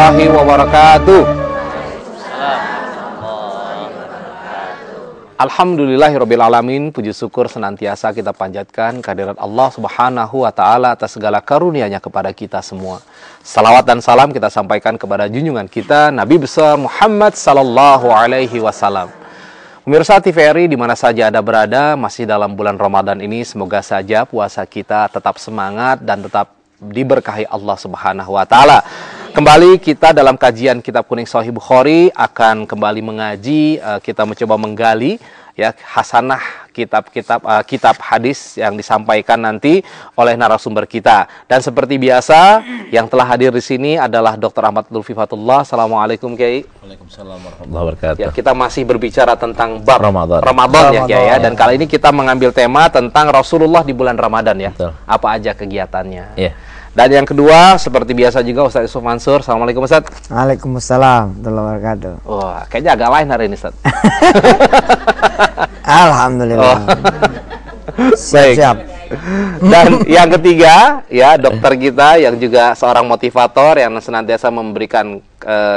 warahmatullahi wabarakatuh. Alhamdulillahirrabbilalamin. Puji syukur senantiasa kita panjatkan kehadirat Allah subhanahu wa ta'ala atas segala karunia-Nya kepada kita semua. Salawat dan salam kita sampaikan kepada junjungan kita Nabi besar Muhammad sallallahu alaihi wasallam. Pemirsa TVRI di mana saja Anda berada, masih dalam bulan Ramadan ini, semoga saja puasa kita tetap semangat dan tetap diberkahi Allah subhanahu wa ta'ala. Kembali kita dalam kajian Kitab Kuning Sahih Bukhari akan kembali mengaji, kita mencoba menggali ya hasanah kitab hadis yang disampaikan nanti oleh narasumber kita. Dan seperti biasa yang telah hadir di sini adalah Dr. Ahmad Lutfifatullah. Assalamualaikum Kiai. Waalaikumsalam warahmatullahi wabarakatuh. Ya, kita masih berbicara tentang bab Ramadan ya Kiai ya. Dan kali ini kita mengambil tema tentang Rasulullah di bulan Ramadan ya. Betul. Apa aja kegiatannya. Iya. Dan yang kedua, seperti biasa juga Ustaz Yusuf Mansur. Assalamualaikum Ustaz. Waalaikumsalam warahmatullahi wabarakatuh. Wah, kayaknya agak lain hari ini Ustaz. Alhamdulillah. Siap-siap. Dan yang ketiga, ya dokter kita yang juga seorang motivator yang senantiasa memberikan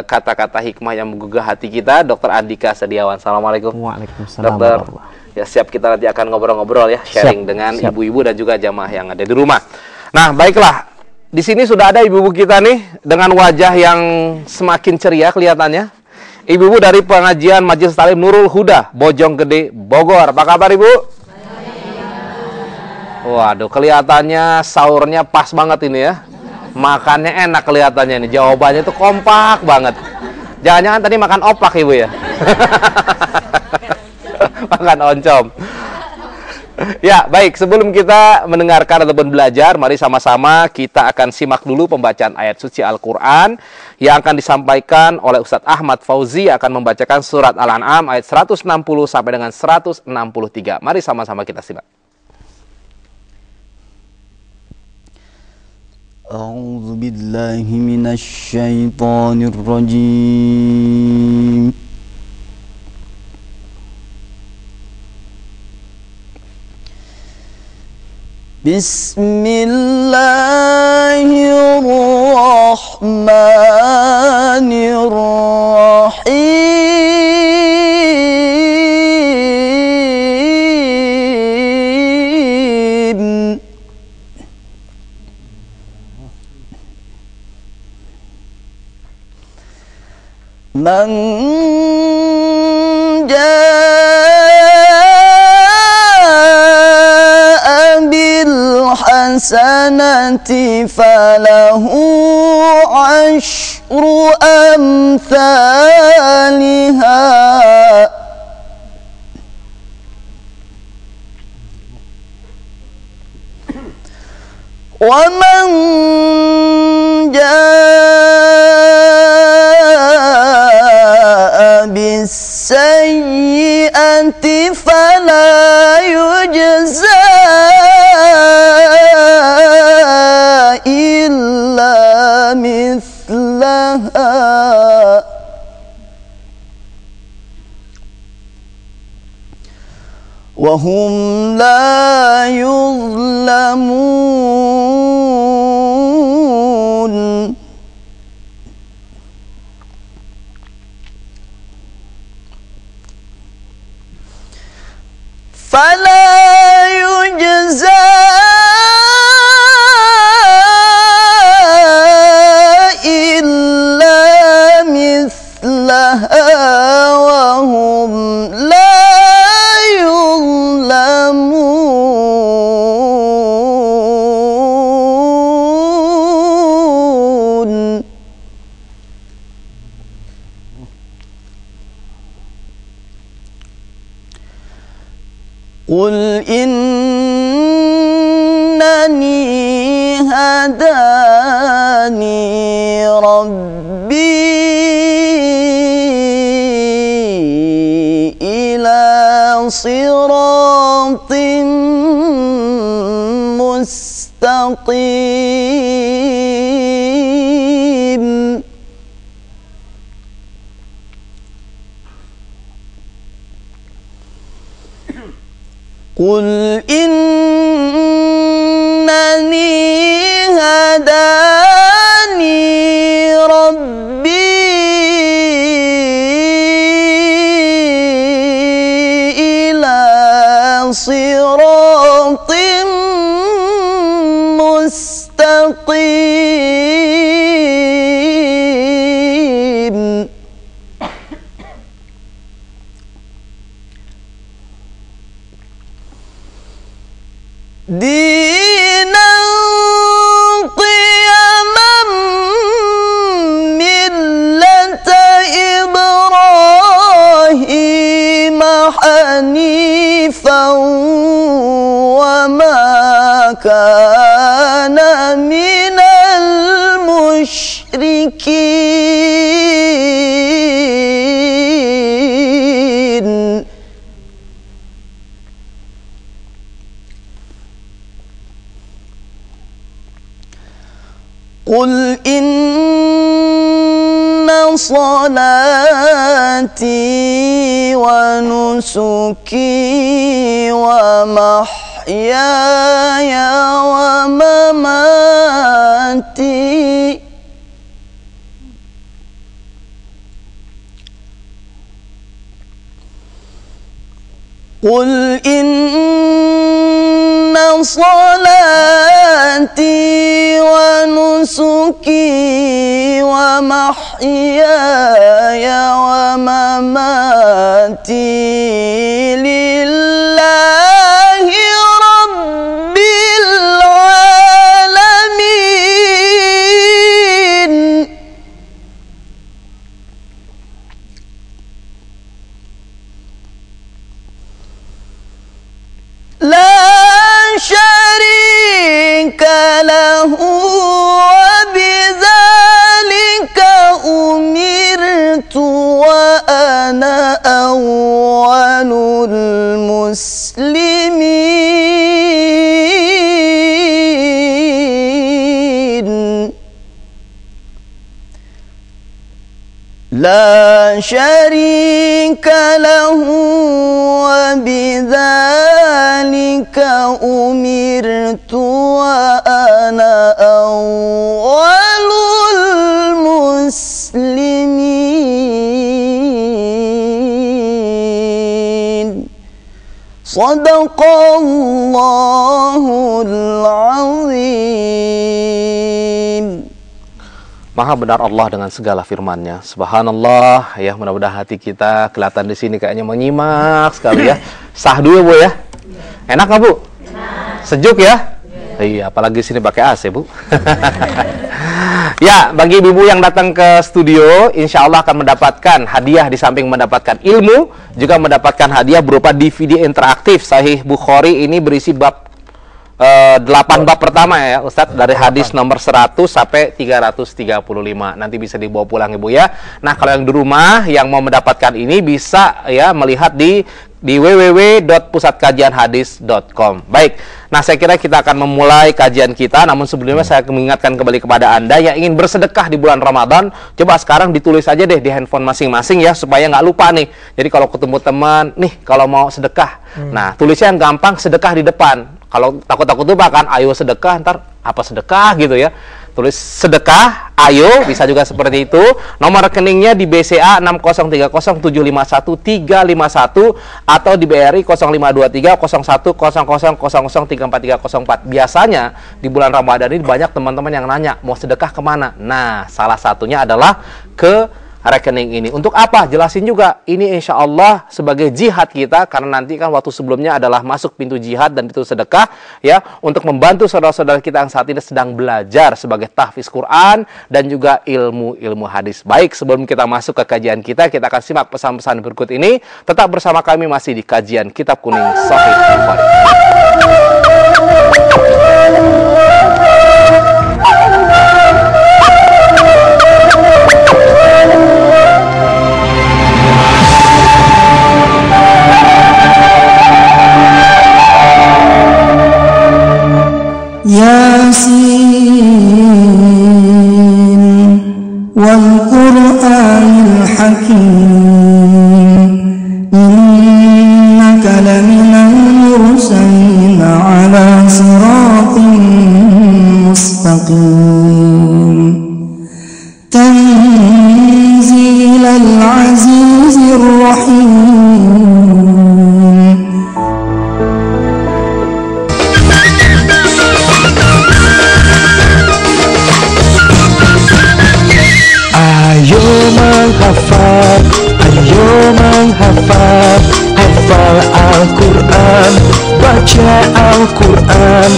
kata-kata hikmah yang menggugah hati kita, Dr. Andika Sediawan. Assalamualaikum. Waalaikumsalam. Dokter, ya siap kita nanti akan ngobrol-ngobrol ya, sharing dengan ibu-ibu dan juga jamaah yang ada di rumah. Nah, baiklah. Di sini sudah ada ibu-ibu kita nih dengan wajah yang semakin ceria kelihatannya. Ibu-ibu dari pengajian Majelis Talim Nurul Huda, Bojonggede, Bogor. Apa kabar Ibu? Waduh, kelihatannya sahurnya pas banget ini ya. Makannya enak kelihatannya nih. Jawabannya tuh kompak banget. Jangan-jangan tadi makan opak Ibu ya? Makan oncom. Ya, baik. Sebelum kita mendengarkan ataupun belajar, mari sama-sama kita akan simak dulu pembacaan ayat suci Al-Quran yang akan disampaikan oleh Ustadz Ahmad Fauzi, akan membacakan surat Al-An'am ayat 160 sampai dengan 163. Mari sama-sama kita simak. A'udzu billahi minasy syaithanir rajim. Bismillahirrahmanirrahim. Man hasanati falahu ashru amthaliha wa man jaa bis-sayyi'ati fala yujza illa mithlaha wa hum la yuzlamun. Fala yujza wahum la yuzlamun. Qul innani hadani rabbi siratin mustaqim. Qul innani hadani rabbi دينا قيما ملة إبراهيم حنيفا وما كان من المشركين قل إن صلاتي ونسكي ومحياي ومماتي قل إن صلاتي ونسكي ومحياي ومماتي لله رب العالمين لا شريك له وبذلك أمرت وأنا أول المسلمين لا شريك له وبذلك أمرت وأنا أول المسلمين صدق الله العظيم. Maha benar Allah dengan segala firman-Nya. Subhanallah, ya, mudah-mudahan hati kita kelihatan di sini kayaknya menyimak sekali ya. Sah dulu Bu ya. Enak nggak Bu? Sejuk ya? Iya, apalagi sini pakai AC Bu. Ya, bagi ibu-ibu yang datang ke studio, insya Allah akan mendapatkan hadiah di samping mendapatkan ilmu, juga mendapatkan hadiah berupa DVD interaktif Sahih Bukhari. Ini berisi bab 8 bab pertama ya Ustadz, dari hadis nomor 100 sampai 335. Nanti bisa dibawa pulang Ibu ya. Nah, kalau yang di rumah yang mau mendapatkan ini bisa ya melihat di www.pusatkajianhadis.com. Baik. Nah, saya kira kita akan memulai kajian kita, namun sebelumnya saya mengingatkan kembali kepada Anda yang ingin bersedekah di bulan Ramadan, coba sekarang ditulis aja deh di handphone masing-masing ya, supaya nggak lupa nih. Jadi kalau ketemu teman, nih kalau mau sedekah, nah tulisnya yang gampang, sedekah di depan. Kalau takut-takut lupa kan, ayo sedekah, ntar apa sedekah gitu ya. Tulis sedekah, ayo, bisa juga seperti itu. Nomor rekeningnya di BCA 6030751 atau di BRI 05230100003434. Biasanya di bulan Ramadan ini banyak teman-teman yang nanya mau sedekah kemana. Nah, salah satunya adalah ke rekening ini. Untuk apa? Jelasin juga. Ini insya Allah sebagai jihad kita, karena nanti kan waktu sebelumnya adalah masuk pintu jihad dan pintu sedekah ya, untuk membantu saudara-saudara kita yang saat ini sedang belajar sebagai tahfiz Quran dan juga ilmu hadis. Baik, sebelum kita masuk ke kajian kita akan simak pesan-pesan berikut ini. Tetap bersama kami masih di kajian Kitab Kuning Sahih Bukhari. Yasin wal Qur'anil Hakim innaka laminal mursalin ala siratin mustaqim tanzilal azizir rahim. Ayo menghafal, hafal Al-Quran, baca Al-Quran,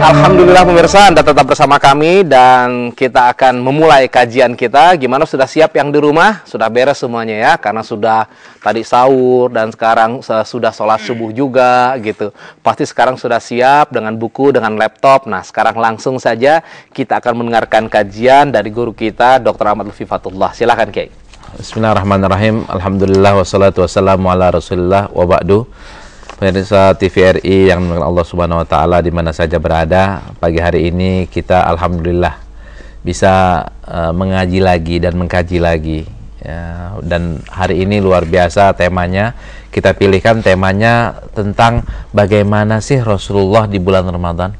Alhamdulillah pemirsa, Anda tetap bersama kami dan kita akan memulai kajian kita. Gimana, sudah siap yang di rumah? Sudah beres semuanya ya? Karena sudah tadi sahur dan sekarang sudah sholat subuh juga gitu. Pasti sekarang sudah siap dengan buku, dengan laptop. Nah, sekarang langsung saja kita akan mendengarkan kajian dari guru kita, Dr. Ahmad Lutfi Fatullah. Silakan, Kiai. Bismillahirrahmanirrahim. Alhamdulillah wassalatu wassalamu ala Rasulillah wa ba'du. Pemirsa TVRI yang dimuliakan Allah Subhanahu wa taala di mana saja berada, pagi hari ini kita alhamdulillah bisa mengaji lagi dan mengkaji lagi. Ya, dan hari ini luar biasa temanya. Kita pilihkan temanya tentang bagaimana sih Rasulullah di bulan Ramadan.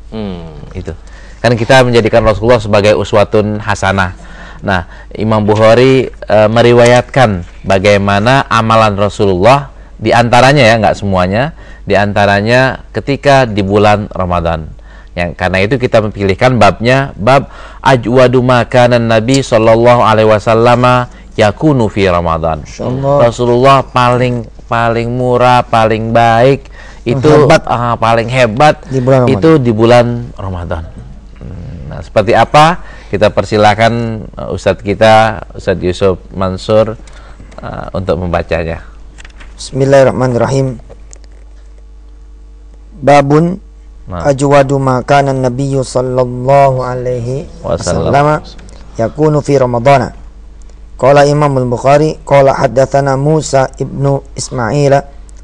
Itu. Kan kita menjadikan Rasulullah sebagai uswatun hasanah. Nah, Imam Bukhari meriwayatkan bagaimana amalan Rasulullah, di antaranya ya, nggak semuanya, di antaranya ketika di bulan Ramadan. Karena itu kita mempilihkan babnya, bab ajwadu makanan Nabi sallallahu alaihi wasallam yakunu fi Ramadan. Rasulullah paling murah, paling baik, itu paling hebat itu di bulan Ramadan. Nah, seperti apa? Kita persilakan Ustadz kita, Ustadz Yusuf Mansur, untuk membacanya. Bismillahirrahmanirrahim. Babun ajwadu makanan Nabiyyu sallallahu alaihi wasallam yakunu fi Ramadana. Qala Imam al-Bukhari qala haddatsana Musa ibnu Ismail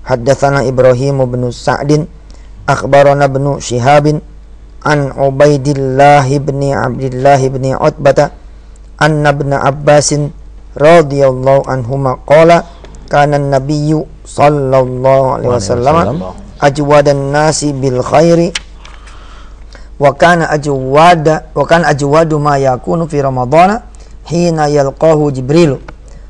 haddatsana Ibrahim ibnu Sa'din akhbarana ibnu Shihabin an Ubaidillah ibni Abdullah ibni Utbah anna ibn Abbasin radhiyallahu anhuma qala kana an-nabiyyu sallallahu alaihi wasallam ajwadan nasi bil khairi wa kana ajwadu ma yakunu fi ramadhana hina yalqahu Jibril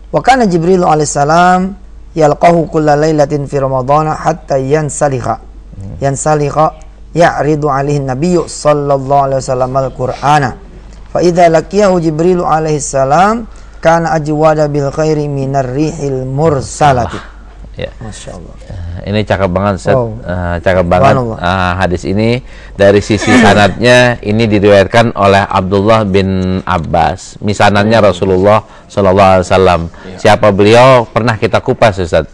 wa kana Jibril alaihi salam yalqahu kulla lailatin fi ramadhana hatta yansalikha ya'ridu alaihi an-nabiyyu sallallahu alaihi wasallam al-Qur'ana fa idza laqiyahu Jibril alaihi salam kana ajwada bil khairi minar rihil mursalati. Ya. Masya Allah. Ini cakep banget, Ustaz. Cakep banget. Hadis ini dari sisi sanadnya ini diriwayatkan oleh Abdullah bin Abbas. Misanannya Rasulullah sallallahu alaihi wasallam. Siapa beliau pernah kita kupas, Ustaz.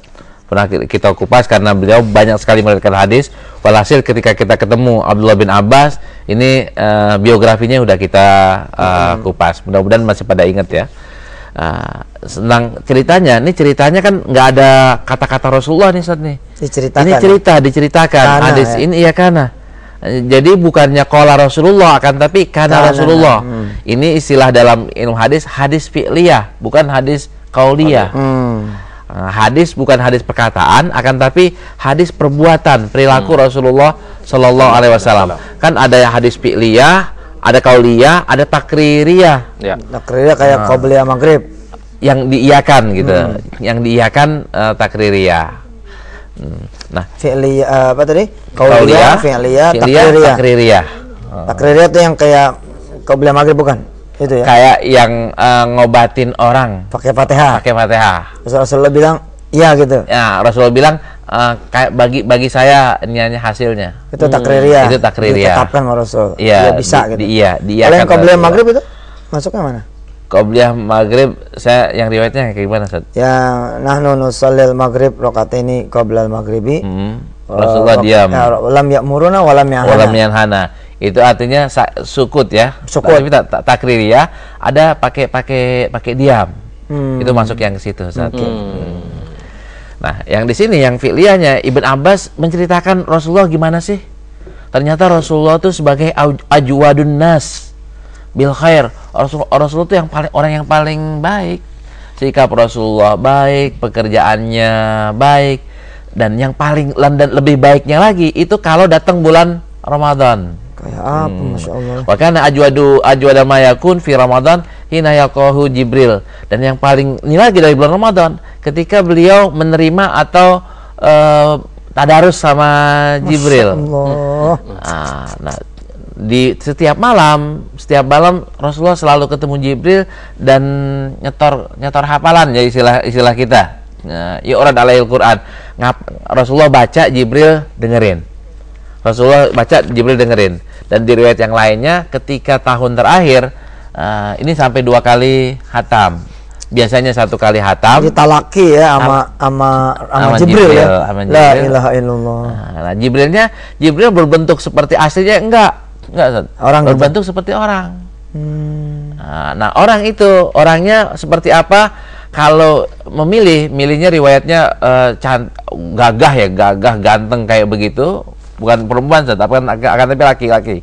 Pernah kita kupas karena beliau banyak sekali meriwayatkan hadis. Walhasil ketika kita ketemu Abdullah bin Abbas, ini biografinya udah kita kupas. Mudah-mudahan masih pada ingat ya. Senang ceritanya. Ini ceritanya kan nggak ada kata-kata Rasulullah nih, Ustaz nih. Diceritakan. Hadis ini iya kana. Jadi bukannya qala Rasulullah, akan tapi kana Rasulullah. Ini istilah dalam ilmu hadis fi'liyah, bukan hadis qauliyah. Hadis bukan hadis perkataan, akan tapi hadis perbuatan, perilaku Rasulullah sallallahu alaihi wasallam. Kan ada hadis fi'liyah, ada qauliyah, ada takririyah. Ya. Takririyah kayak qabliyah maghrib yang diiyakan gitu. Yang diiyakan takririyah. Nah, fi'liyah apa tadi? Qauliyah, fi'liyah, takririyah. Takririyah itu yang kayak qabliyah maghrib bukan? Itu ya. Kayak yang ngobatin orang Pakai Fatihah. Rasulullah bilang iya gitu. Ya, Rasulullah bilang kayak bagi saya ini hanya hasilnya. Itu takririyah. Itu takririyah. Ditetapkan sama Rasul. Iya, bisa gitu. Iya. Kalau yang qabliyah maghrib itu masuknya mana? Qabliyah maghrib, saya yang riwayatnya kayak gimana, Ustaz? Ya, nahnu nusallil maghrib rakaataini qablal maghribi. Rasulullah diam. Lam ya'muruna wa lam yanhana. Itu artinya sukut ya. Tapi takririyah ada pakai diam. Itu masuk yang ke situ, Ustaz. Nah, yang di sini yang fi'liyahnya Ibn Abbas menceritakan Rasulullah gimana sih? Ternyata Rasulullah itu sebagai ajwadun nas bil khair. Rasulullah itu orang yang paling baik. Sikap Rasulullah baik, pekerjaannya baik, dan yang paling dan lebih baiknya lagi itu kalau datang bulan Ramadan. Kayak apa, Masya Allah. Wa kana ajwada ma yakun fi Ramadan hina yalqahu Jibril. Dan yang paling ini lagi dari bulan Ramadan ketika beliau menerima atau tadarus sama Jibril. Nah, di setiap malam Rasulullah selalu ketemu Jibril dan nyetor hafalan ya istilah kita. Yu'rad alaihil Quran. Rasulullah baca, Jibril dengerin. Rasulullah baca, Jibril dengerin. Dan di riwayat yang lainnya ketika tahun terakhir ini sampai 2 kali hatam. Biasanya 1 kali hatam. Jadi talaki ya sama Jibril ya. La ilaha illallah. Nah, Jibril berbentuk seperti aslinya enggak Ustaz. Orang berbentuk seperti orang. Nah, orang itu orangnya seperti apa? Kalau milihnya riwayatnya gagah ya, ganteng kayak begitu, bukan perempuan, tapi akan tapi laki-laki.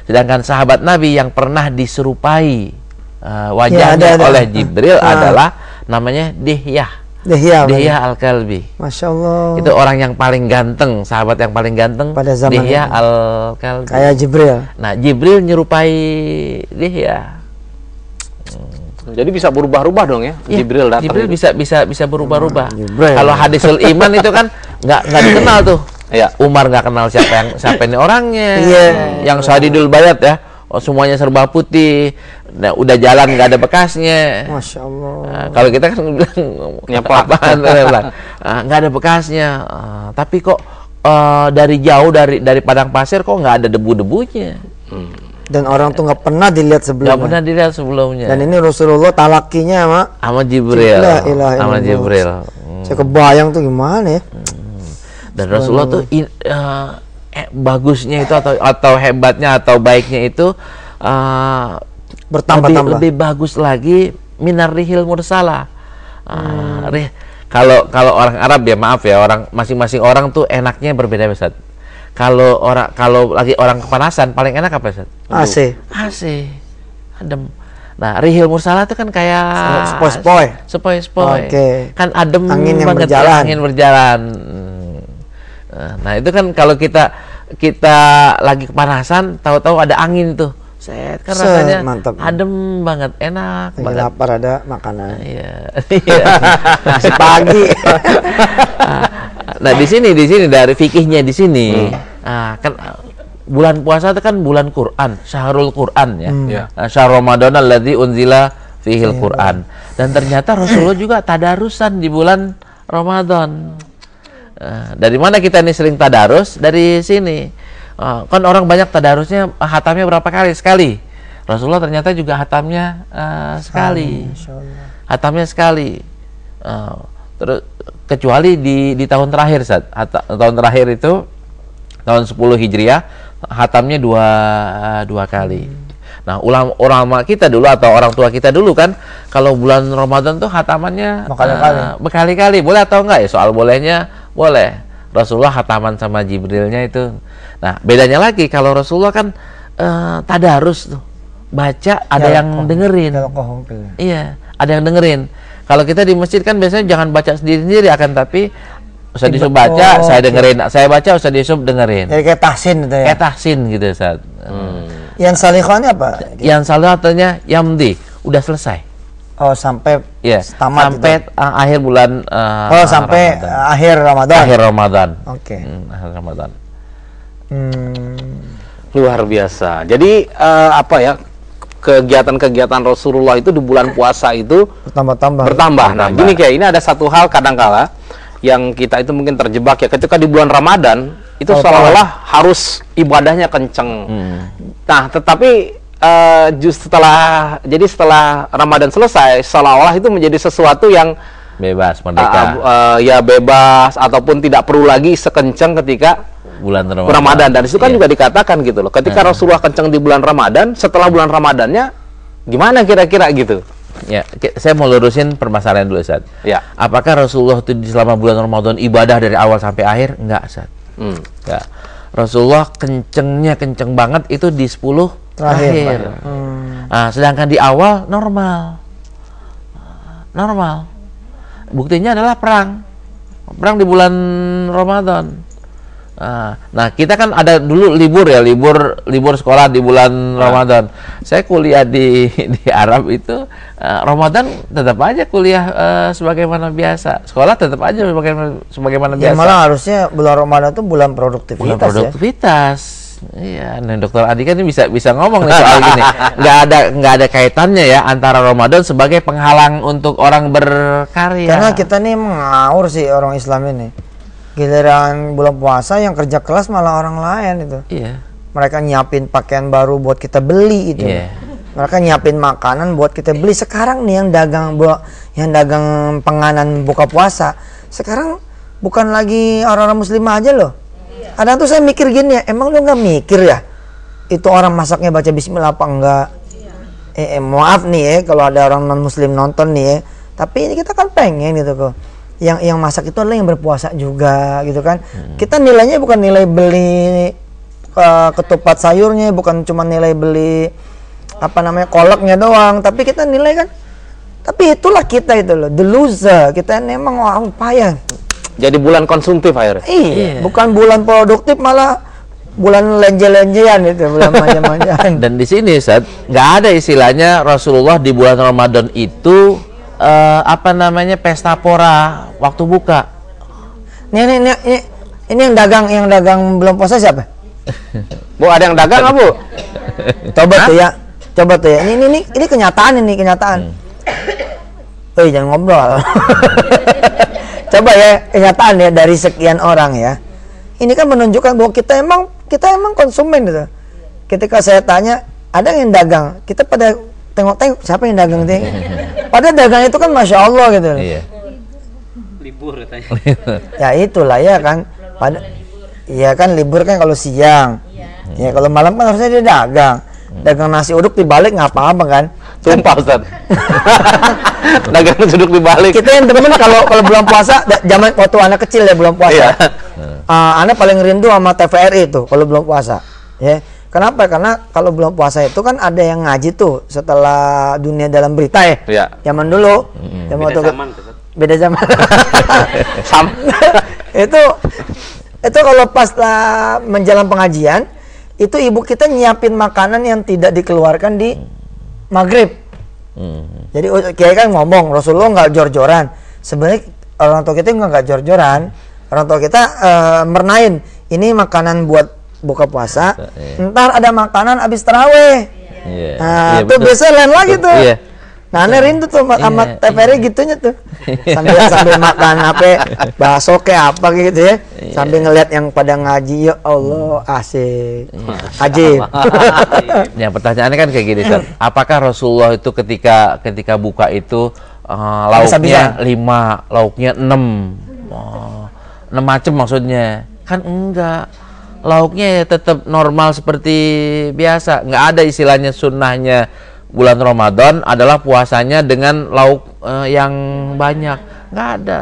Sedangkan sahabat Nabi yang pernah diserupai wajahnya oleh Jibril adalah namanya Dihyah Al-Kalbi. Masya Allah. Itu orang yang paling ganteng, sahabat yang paling ganteng pada zaman Dihyah Al-Kalbi. Kayak Jibril. Nah, Jibril nyerupai Dihyah. Jadi bisa berubah-ubah dong ya, Jibril datang. Jibril bisa berubah-ubah. Jibril. Kalau hadisul iman itu kan nggak dikenal tuh. Ya. Umar nggak kenal siapa ini orangnya. Yang Syadidul Bayat ya. Semuanya serba putih. Nah, udah jalan nggak ada bekasnya. Masya Allah. Nah, kalau kita kan bilang apaan? Nggak ada bekasnya. Tapi kok dari jauh dari padang pasir kok nggak ada debu-debunya. Dan orang tuh nggak pernah dilihat sebelumnya. Nggak pernah dilihat sebelumnya. Dan ini Rasulullah talakinya sama Jibril. Sama Jibril. Saya kebayang tuh gimana ya. Dan Rasulullah tuh bagusnya itu atau hebatnya atau baiknya itu bertambah-tambah. Lebih bagus lagi minar rihil mursala. Kalau orang Arab ya, maaf ya, masing-masing orang tuh enaknya berbeda, Ustaz. Kalau lagi orang kepanasan paling enak apa, Ustaz? AC. Adem. Nah, rihil mursala itu kan kayak sepoi-sepoi. Kan adem, angin yang banget, berjalan. Angin berjalan. Nah, itu kan kalau kita lagi kepanasan, tahu-tahu ada angin tuh. Kan rasanya mantap. Adem banget, enak lagi banget. Lapar ada makanan. Iya. Masih pagi. Nah, di sini dari fikihnya di sini. Kan bulan puasa itu kan bulan Quran, syahrul Quran ya. Syahrul Ramadan alladzi unzila fihil Quran. Dan ternyata Rasulullah juga tadarusan di bulan Ramadan. Dari mana kita ini sering tadarus? Dari sini. Kan orang banyak tadarusnya hatamnya berapa kali? Sekali. Rasulullah ternyata juga hatamnya sekali. Hatamnya sekali. Terus kecuali di tahun terakhir, Ustaz. Tahun terakhir itu tahun 10 Hijriah hatamnya dua kali. Nah, ulama kita dulu atau orang tua kita dulu kan kalau bulan Ramadan tuh hatamannya berkali-kali. Boleh atau enggak ya? Soal bolehnya boleh. Rasulullah hataman sama Jibrilnya itu. Nah, bedanya lagi kalau Rasulullah kan tadarus tuh. Baca ada yang dengerin. Iya, ada yang dengerin. Kalau kita di masjid kan biasanya jangan baca sendiri-sendiri, akan tapi Ustaz Yusuf baca, saya dengerin. Saya baca, Ustaz Yusuf dengerin. Jadi kayak tahsin gitu ya. Kayak tahsin gitu, Ustaz. Yang salihahnya apa? Yang salihahnya yamdi, udah selesai. Oh, sampai tamat sampai gitu. Akhir bulan sampai Ramadan. akhir Ramadan. Akhir Ramadan. Oke. Akhir Ramadan. Luar biasa. Jadi apa ya? Kegiatan-kegiatan Rasulullah itu di bulan puasa itu bertambah. Nah, gini kayak ini ada satu hal kadangkala yang kita itu mungkin terjebak ya, ketika di bulan Ramadan itu seolah-olah harus ibadahnya kenceng. Nah, tetapi setelah Ramadan selesai, seolah-olah itu menjadi sesuatu yang bebas, merdeka. Ya bebas, ataupun tidak perlu lagi sekenceng ketika bulan Ramadan. Dan itu kan juga dikatakan gitu loh, ketika Rasulullah kenceng di bulan Ramadan, setelah bulan Ramadannya gimana kira-kira gitu. Ya, saya mau lurusin permasalahan dulu, Ustaz. Ya. Apakah Rasulullah itu selama bulan Ramadan ibadah dari awal sampai akhir? Enggak, Ustaz. Ya. Rasulullah kenceng banget itu di 10 terakhir. Nah, sedangkan di awal normal. Buktinya adalah perang di bulan Ramadan. Nah, kita kan ada dulu libur sekolah di bulan Ramadan. Saya kuliah di Arab itu Ramadan tetap aja kuliah sebagaimana biasa. Sekolah tetap aja sebagaimana biasa. Malah harusnya bulan Ramadan itu bulan produktivitas. Iya, nah Dokter Adi kan ini bisa ngomong nih soal gini. Nggak ada kaitannya ya antara Ramadan sebagai penghalang untuk orang berkarya. Karena kita nih mengaur sih orang Islam ini. Giliran bulan puasa yang kerja kelas malah orang lain itu. Iya. Mereka nyiapin pakaian baru buat kita beli itu. Iya. Mereka nyiapin makanan buat kita beli. Sekarang nih yang dagang penganan buka puasa, sekarang bukan lagi orang-orang muslim aja loh. Kadang tuh saya mikir gini ya, emang lu nggak mikir ya itu orang masaknya baca bismillah apa enggak? Maaf nih ya kalau ada orang non muslim nonton nih ya, tapi ini kita kan pengen gitu kok. Yang masak itu adalah yang berpuasa juga gitu kan. Kita nilainya bukan nilai beli ketupat sayurnya, bukan cuma nilai beli kolaknya doang, tapi kita nilai kan. Tapi itulah kita itu loh, the loser. Kita memang orang payah. Jadi bulan konsumtif akhirnya. Iya, bukan bulan produktif, malah bulan lenje-lenjean itu, bulan manja-manjaan. Dan di sini Ustaz, nggak ada istilahnya Rasulullah di bulan Ramadan itu pesta pora waktu buka. Ini yang dagang belum puasa siapa? Bu, ada yang dagang nggak, Bu? Coba tuh ya. Ini kenyataan. Jangan ngobrol. Coba ya, kenyataan ya dari sekian orang ya. Ini kan menunjukkan bahwa kita emang konsumen gitu. Ketika saya tanya, ada yang dagang, kita pada tengok-tengok siapa yang dagang itu. Padahal dagang itu kan masya Allah gitu. Iya. Libur katanya. Ya itulah ya kan. Iya kan libur kan kalau siang. Ya kalau malam kan harusnya dia dagang. Dagang nasi uduk dibalik nggak apa-apa kan. Sumpah Ustaz. Dagang nasi uduk dibalik. Kita yang temen kalau bulan puasa, zaman waktu anak kecil ya bulan puasa. Iya. Anak paling rindu sama TVRI itu kalau bulan puasa. Ya. Kenapa? Karena kalau bulan puasa itu kan ada yang ngaji tuh setelah dunia dalam berita ya. Iya. Zaman dulu. Beda zaman. Sama. Itu kalau pas menjelang pengajian, itu ibu kita nyiapin makanan yang tidak dikeluarkan di maghrib. Jadi kiai kan ngomong Rasulullah nggak jor-joran. Sebenarnya orang tua kita nggak jor-joran. Orang tua kita mernain. Ini makanan buat buka puasa. Ntar ada makanan abis taraweh. Tuh biasa lain lagi tuh. Iya. Nah, rindu tuh sama TVRI gitunya tuh. Sambil makan bakso kayak apa gitu ya. Sambil ngeliat yang pada ngaji, ya Allah, asik. Ajib. Yang pertanyaannya kan kayak gini, Ustaz. Apakah Rasulullah itu ketika buka itu lauknya 5, lauknya 6? 6 macam maksudnya. Kan enggak. Lauknya ya tetap normal seperti biasa. Enggak ada istilahnya sunnahnya bulan Ramadan adalah puasanya dengan lauk yang banyak. Enggak ada.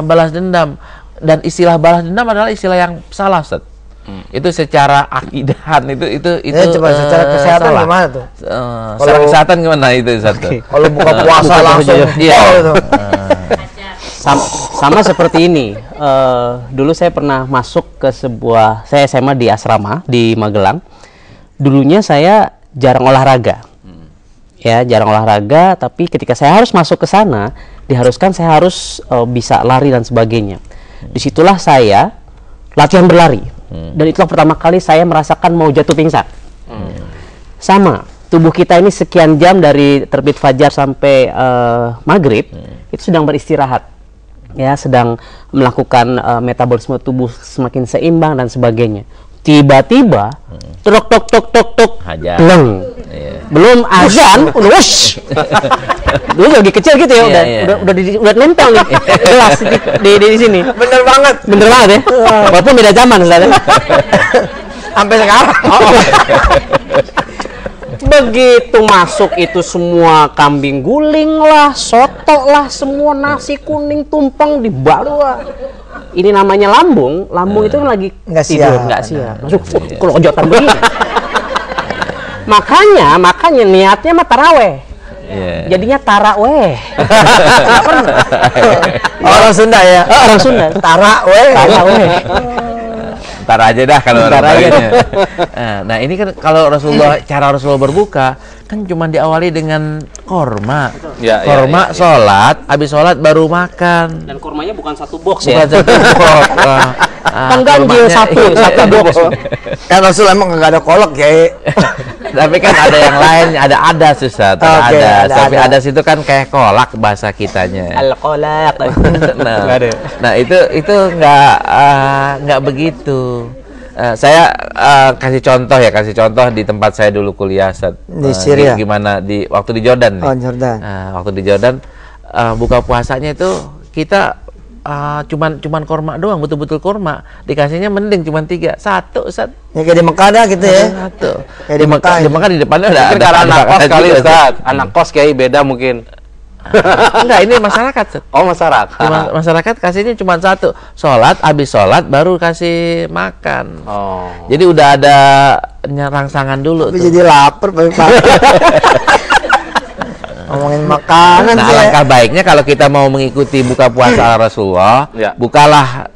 Balas dendam. Dan istilah balas dendam adalah istilah yang salah, Ustaz. Itu secara akidahan itu coba secara kesehatan salah. Gimana tuh? Secara kesehatan gimana itu, Ustaz? Kalau buka puasa langsung Sama seperti ini. Dulu saya pernah masuk ke saya SMA di asrama di Magelang. Dulunya saya jarang olahraga. Ya, jarang olahraga, tapi ketika saya harus masuk ke sana, diharuskan saya harus bisa lari dan sebagainya. Disitulah saya latihan berlari. Dan itulah pertama kali saya merasakan mau jatuh pingsan. Sama, tubuh kita ini sekian jam dari terbit fajar sampai maghrib, itu sedang beristirahat. Ya, sedang melakukan metabolisme tubuh semakin seimbang dan sebagainya. Tiba-tiba tok leng. Belum azan udah wush. Dulu lagi kecil gitu ya, udah nempel nih gelas di sini. Bener banget ya. Walaupun beda zaman Ustaz. Sampai sekarang. Begitu masuk itu semua kambing guling lah, soto lah, semua nasi kuning tumpeng di bawah. Ini namanya lambung itu kan lagi nggak siap. Masuk kelojotan begini. Makanya niatnya mah taraweh. Jadinya taraweh. Orang Sunda ya. Orang Sunda. Taraweh. Ntar aja dah kalau orang lainnya. Nah, ini kan kalau cara Rasulullah berbuka, kan cuma diawali dengan korma. Ya, Korma, sholat, habis sholat baru makan. Dan kurmanya bukan satu box Bukan ya. satu box. Kan ganjil satu box. Kan Rasul emang nggak ada kolak ya. Tapi kan ada yang lain, ada Ustaz, Oke, ada. ada. Tapi ada situ kan kayak kolak bahasa kitanya. Al-kolak. Nah itu nggak begitu. Saya kasih contoh di tempat saya dulu kuliah, Ustaz. Di Syria? Gimana waktu di Jordan nih. Oh, Jordan. Waktu di Jordan buka puasanya itu kita cuman korma doang, betul-betul korma. Dikasihnya mending cuman 3, 1 Ustaz. Ya kayak di Mekah dah gitu ya. Satu. Kayak di Mekah. Di Mekah di depannya udah Mungkin karena anak kos kali juga, Ustaz. Anak kos kayak beda mungkin. Enggak, ini masyarakat, Ustaz. Oh, masyarakat. Masyarakat kasihnya cuma 1. Sholat, habis sholat baru kasih makan. Oh. Jadi udah ada rangsangan dulu Tapi tuh. jadi lapar Pak. Ngomongin makanan Nah, sih. alangkah baiknya kalau kita mau mengikuti buka puasa ala Rasulullah, Ya. bukalah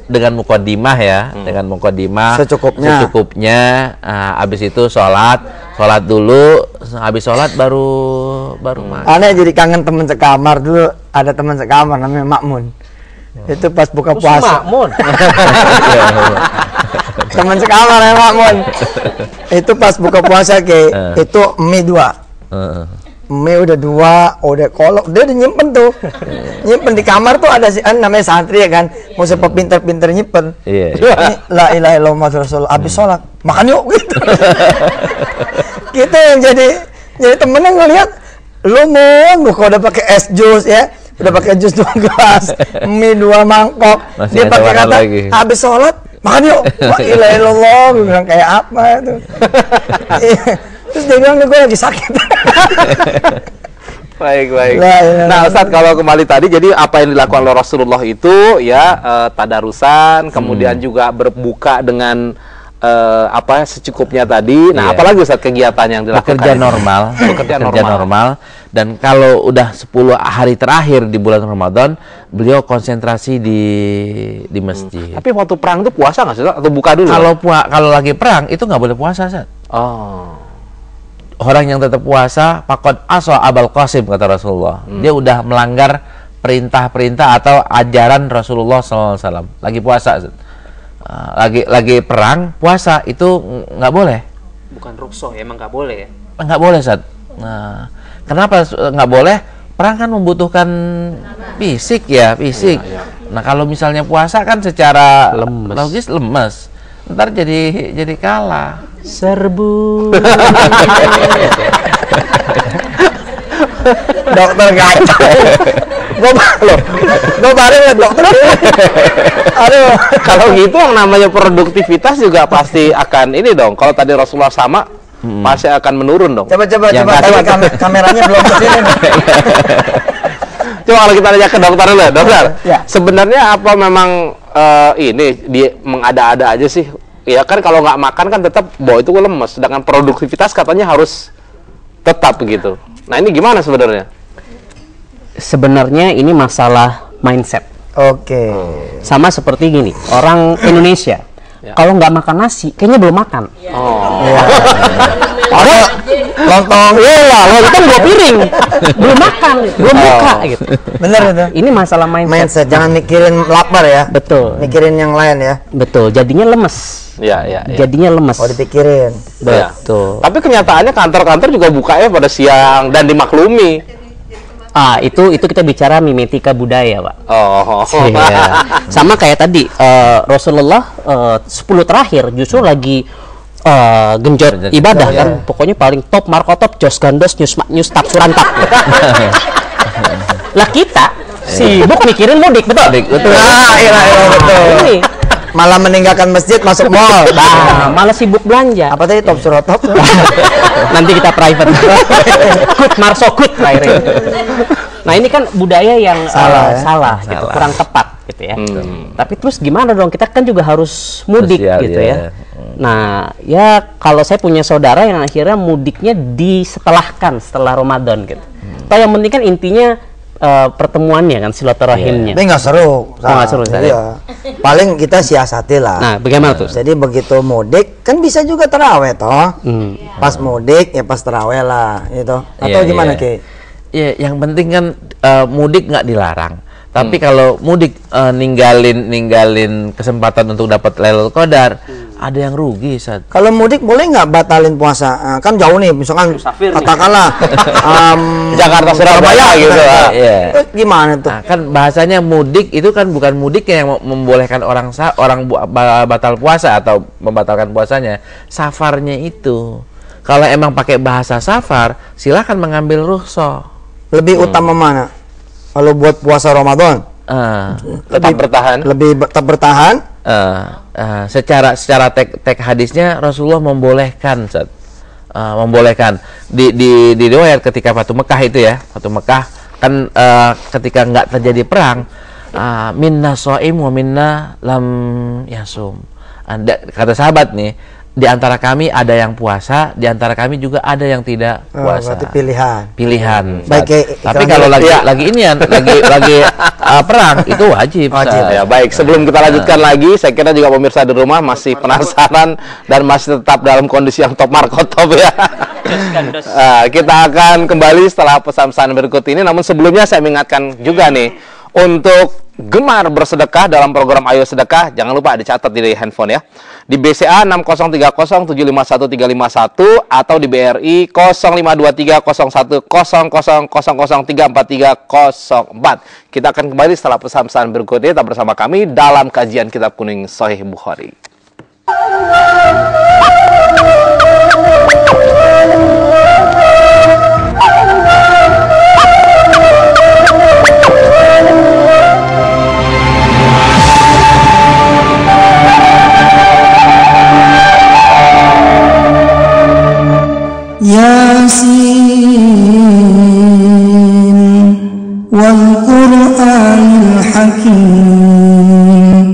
dengan muqaddimah ya, dengan muqaddimah Secukupnya. Habis itu sholat dulu, habis sholat baru makan. Aneh jadi kangen teman sekamar dulu. Ada teman sekamar namanya Makmun. Itu pas buka puasa. Makmun. Teman sekamar ya Makmun. Itu pas buka puasa itu mie 2. Mie udah 2, udah kolok, dia udah nyimpen tuh. Nyimpen di kamar tuh ada namanya santri ya kan. Mau siapa pinter-pinter nyimpen. Iya. La ilaha illallah Muhammadur Rasulullah. Habis sholat, makan yuk gitu. Kita yang jadi temennya ngelihat lu mau udah pakai es jus ya. Udah pakai jus 2 gelas, mie 2 mangkok. Masih Dia ada pakai makan kata lagi. habis sholat makan yuk. Wah ilaha illallah, gue bilang kayak apa itu. Terus dia bilang gue lagi sakit. Baik. Nah, Ustadz, kalau kembali tadi, jadi apa yang dilakukan oleh Rasulullah itu ya tadarusan, kemudian juga berbuka dengan secukupnya tadi. Nah, Iya. apalagi Ustadz kegiatan yang dilakukan? Bekerja normal. Dan kalau udah 10 hari terakhir di bulan Ramadan, beliau konsentrasi di masjid. Tapi waktu perang itu puasa nggak sih, Ustadz? Atau buka dulu? Kalau lagi perang itu nggak boleh puasa, Ustaz. Oh. Orang yang tetap puasa, faqad asa Abul Qasim, kata Rasulullah. Dia udah melanggar perintah-perintah atau ajaran Rasulullah SAW. Lagi puasa, Ustaz. Lagi perang, puasa itu nggak boleh. Bukan ruksoh ya, emang nggak boleh ya. Nggak boleh, Ustaz. Nah, kenapa nggak boleh? Perang kan membutuhkan fisik. Nah, kalau misalnya puasa kan secara logis lemes. Ntar jadi kalah. Serbu. Dokter kacau. Gue baru liat dokter. Aduh. Kalau gitu yang namanya produktivitas juga pasti akan ini dong. Kalau tadi Rasulullah sama, pasti akan menurun dong. Coba Yang tadi kameranya belum kesini. Coba kalau kita tanya ke dokter dulu, dokter. Ya. Sebenarnya apa memang ini dia mengada-ada aja sih? Ya kan kalau nggak makan kan tetap bahwa itu lemes. Sedangkan produktivitas katanya harus tetap begitu. Nah ini gimana sebenarnya? Sebenarnya ini masalah mindset. Oke. Sama seperti gini, orang Indonesia kalau nggak makan nasi, kayaknya belum makan. Ada lontong. Iya, lontong 2 piring, belum makan, belum buka gitu. Bener itu. Ini masalah mindset. Jangan mikirin lapar ya. Betul, Mikirin yang lain ya. betul. Jadinya lemes. Ya. Jadinya lemes. Oh dipikirin. Betul. Tapi kenyataannya kantor-kantor juga bukanya pada siang dan dimaklumi. Itu kita bicara mimetika budaya, Pak. Oh. Iya. Sama kayak tadi Rasulullah 10 terakhir justru lagi genjot ibadah kan. Pokoknya paling top markotop jos gandos nyus tak surantap. Lah kita sibuk mikirin mudik, betul? Betul. Iya betul. Ini Malah meninggalkan masjid masuk mall. malah sibuk belanja. Apa tadi top surotop? Nanti kita private. Good marsokut akhirnya. Nah ini kan budaya yang salah gitu, kurang tepat gitu ya. Tapi terus gimana dong? Kita kan juga harus mudik Sosial, gitu ya. ya. Nah ya kalau saya punya saudara yang akhirnya mudiknya disetelahkan setelah Ramadan gitu. Yang penting kan intinya pertemuannya kan, silaturahimnya. Tapi nggak seru. Nggak seru, Ustaz, Iya. Paling kita siasati lah. Nah, bagaimana tuh? Jadi begitu mudik kan bisa juga taraweh toh. Pas mudik ya pas taraweh lah, gitu. Atau gimana Ki? Iya, yang penting kan mudik nggak dilarang. Tapi kalau mudik ninggalin kesempatan untuk dapat Lailatul Qadar, ada yang rugi, Ustaz. Kalau mudik boleh nggak batalin puasa? Kan jauh nih, misalkan katakanlah Jakarta Surabaya gitu. Iya. Gimana tuh? Nah, kan bahasanya mudik itu kan bukan mudik yang membolehkan orang batal puasa atau membatalkan puasanya. Safarnya itu. Kalau emang pakai bahasa safar, silakan mengambil rukhsah. Lebih utama mana? Kalau buat puasa Ramadan? Tetap bertahan. Lebih tetap bertahan? Secara teks hadisnya Rasulullah membolehkan, Ustaz. Membolehkan di riwayat ketika Fatu Mekah itu ya, Fatu Mekah kan ketika nggak terjadi perang, minna shaim wa minna lam yasum. Kata sahabat nih, di antara kami ada yang puasa, di antara kami juga ada yang tidak puasa. Berarti pilihan. Baik, tapi kalau lagi perang itu wajib. Ya, baik, sebelum kita lanjutkan lagi, saya kira juga pemirsa di rumah masih penasaran dan masih tetap dalam kondisi yang top markotop ya. Kita akan kembali setelah pesan-pesan berikut ini. Namun sebelumnya saya mengingatkan juga nih, untuk gemar bersedekah dalam program Ayo Sedekah, jangan lupa dicatat di handphone ya. Di BCA 6030751351 atau di BRI 0523010000034304. Kita akan kembali setelah pesan-pesan berikut ini. Tetap bersama kami dalam kajian Kitab Kuning Sahih Bukhari. Yasin wal Qur'anil Hakim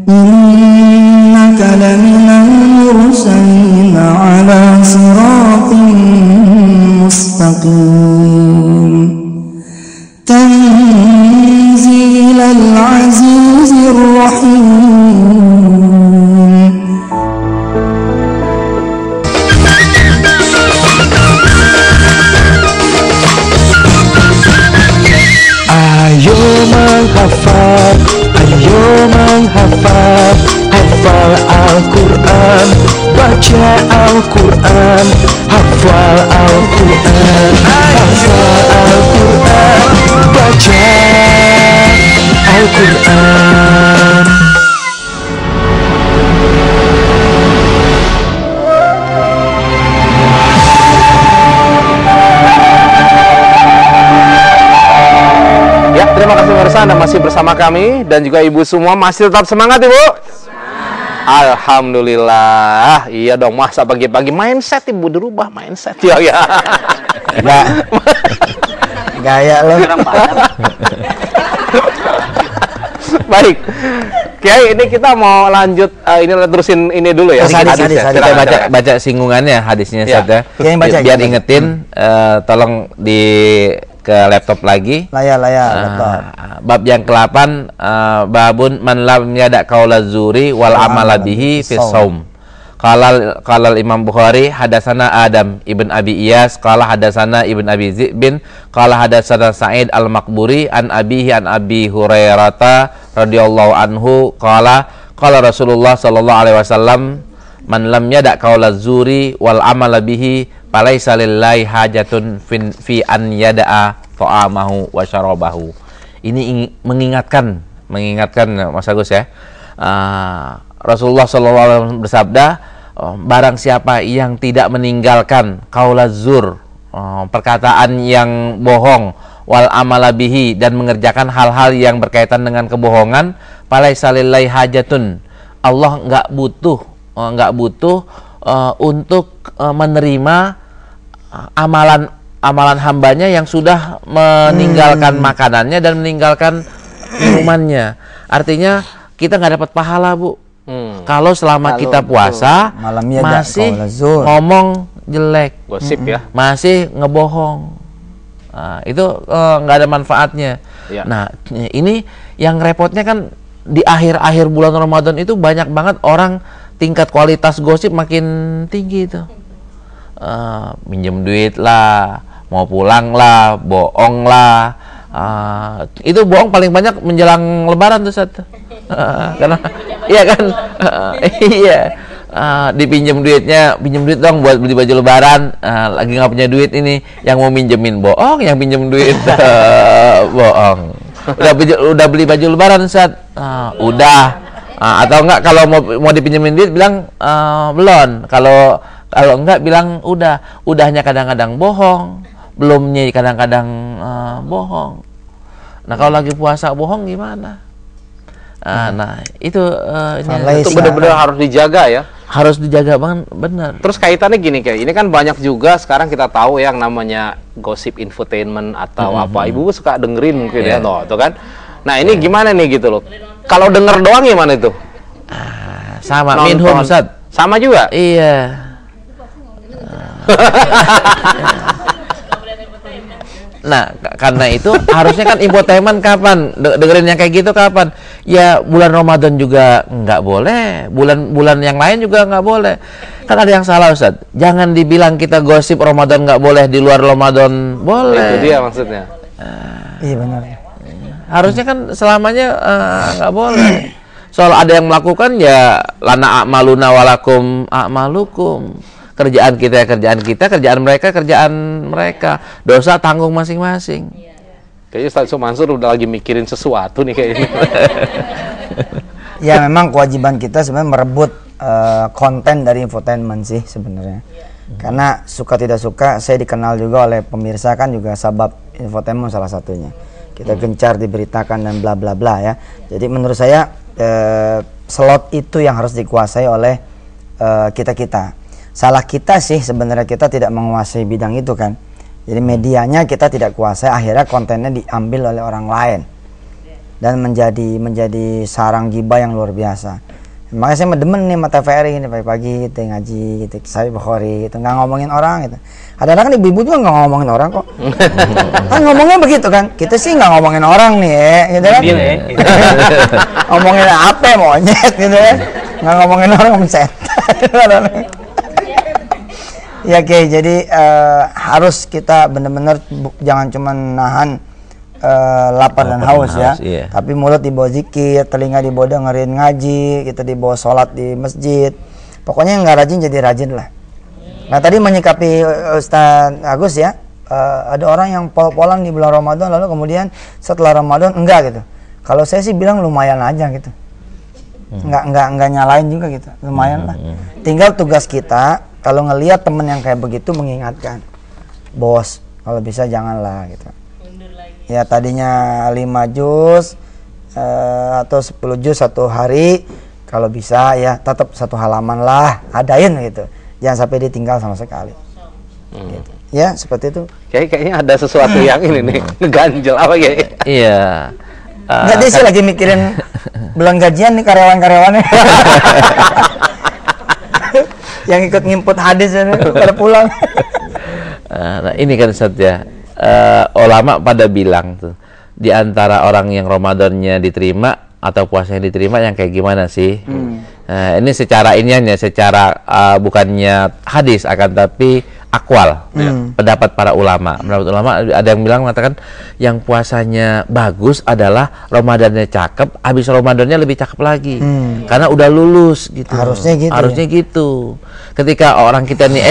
innaka laminal mursalin ala siratin mustaqim tanzilal azizir rahim. Ayo menghafal, hafal Al-Quran, baca Al-Quran, hafal Al-Quran, hafal Al-Quran, baca Al-Quran. Terima kasih pemirsa, Anda masih bersama kami dan juga Ibu semua masih tetap semangat Ibu? Alhamdulillah. Iya dong, masa pagi-pagi mindset Ibu dirubah, mindset ya. Gaya lo. Baik. Kiai, ini kita mau lanjut ini terusin ini dulu ya. Hadis. Kita baca singgungannya hadisnya saja. Biar ingetin, tolong ke laptop lagi. Layar laptop. Bab yang ke-8, babun man lam yada qaula zuri wal amala bihi fi shaum. Qala Imam Bukhari hadatsana Adam ibn Abi Iyas qala hadatsana Ibn Abi Zibin qala hadatsana Sa'id al-Maqburi an abihi an Abi Hurairah radhiyallahu anhu qala Rasulullah sallallahu alaihi wasallam man lam yada qaula zuri wal amala bihi falaisa lillahi hajatun fi an yada'a ta'amahu wa syarabahu. Ini mengingatkan Mas Agus ya. Rasulullah SAW bersabda, barang siapa yang tidak meninggalkan qaulaz zur, perkataan yang bohong, wal amala bihi, dan mengerjakan hal-hal yang berkaitan dengan kebohongan, falaisa lillahi hajatun. Allah nggak butuh untuk menerima amalan hambanya yang sudah meninggalkan makanannya dan meninggalkan minumannya. Artinya kita nggak dapat pahala, Bu. Kalau selama kita puasa masih ngomong jelek, gosip ya, masih ngebohong. Itu nggak ada manfaatnya. Ya. Nah, ini yang repotnya kan di akhir-akhir bulan Ramadan itu banyak banget orang tingkat kualitas gosip makin tinggi itu. Minjem duit lah, mau pulang lah, bohong lah. Itu bohong paling banyak menjelang Lebaran tuh satu. Karena iya kan, iya. Dipinjem duitnya, pinjem duit dong buat beli baju Lebaran, lagi nggak punya duit ini, yang mau minjemin bohong, yang pinjem duit bohong. Udah beli baju Lebaran Ustaz, udah, atau enggak kalau mau dipinjemin duit bilang belum, kalau enggak bilang udahnya kadang-kadang bohong, belumnya kadang-kadang bohong. Nah kalau lagi puasa bohong gimana? Nah itu benar-benar harus dijaga ya. Harus dijaga banget, benar. Terus kaitannya gini, kayak ini kan banyak juga sekarang kita tahu yang namanya gosip infotainment atau apa. Ibu suka dengerin mungkin ya, tuh kan. Nah ini gimana nih gitu loh. Kalau denger doang gimana itu? Sama minhum Ustaz. Sama juga? Iya. Nah, karena itu harusnya kan infotainment kapan? Dengerin yang kayak gitu kapan? Ya bulan Ramadan juga nggak boleh, bulan-bulan yang lain juga nggak boleh. Kan ada yang salah Ustaz. Jangan dibilang kita gosip Ramadan nggak boleh, di luar Ramadan boleh. Itu dia maksudnya. Iya benar. Harusnya kan selamanya nggak boleh. Soal ada yang melakukan ya lana a'maluna walakum a'malukum. Kerjaan kita, kerjaan mereka. Dosa tanggung masing-masing. Kayaknya Ustaz Mansur udah lagi mikirin sesuatu nih kayaknya. Ya memang kewajiban kita sebenarnya merebut konten dari infotainment sih sebenarnya. Karena suka tidak suka, saya dikenal juga oleh pemirsa kan juga sabab infotainment salah satunya. Kita gencar diberitakan dan bla bla bla ya. Jadi menurut saya slot itu yang harus dikuasai oleh kita-kita. Salah kita sih sebenarnya, kita tidak menguasai bidang itu kan. Jadi medianya kita tidak kuasai, akhirnya kontennya diambil oleh orang lain dan menjadi sarang gibah yang luar biasa. Makanya saya demen nih sama TVRI ini pagi-pagi gitu ngaji gitu, saya Bukhari gitu, nggak ngomongin orang gitu. Kadang-kadang kan ibu-ibu juga nggak ngomongin orang kok. Kan ngomongnya begitu kan, kita sih nggak ngomongin orang nih gitu kan. Ngomongin apa monyet gitu kan, nggak ngomongin orang, ngomongin setan. Ya oke, jadi harus kita benar-benar jangan cuma nahan lapar dan haus ya, iya. Tapi mulut dibawa zikir, telinga dibawa dengerin ngaji, kita dibawa sholat di masjid. Pokoknya yang nggak rajin jadi rajin lah. Nah tadi menyikapi Ustaz Agus ya, ada orang yang pol-polan di bulan Ramadan lalu kemudian setelah Ramadan enggak gitu. Kalau saya sih bilang lumayan aja gitu, nggak nyalain juga gitu, lumayan lah. Tinggal tugas kita kalau ngelihat temen yang kayak begitu mengingatkan, bos kalau bisa janganlah gitu. Ya tadinya 5 juz atau 10 juz satu hari, kalau bisa ya tetap 1 halaman lah, adain gitu. Jangan sampai ditinggal sama sekali. Gitu. Ya seperti itu. Kayaknya ada sesuatu yang ini nih ngeganjel apa ya? Iya. Nggak, dia sih lagi mikirin bulan gajian nih karyawan-karyawannya. Yang ikut ngimput hadis pada pulang. Nah ini kan Ustaz ya, ulama pada bilang tuh, di antara orang yang Ramadannya diterima atau puasanya diterima yang kayak gimana sih? Ini secara iniannya, secara bukannya hadis akan tapi akwal, pendapat para ulama. Menurut ulama ada yang bilang mengatakan yang puasanya bagus adalah Ramadannya cakep, habis Ramadannya lebih cakep lagi, karena udah lulus gitu. Harusnya gitu. Ketika orang kita nih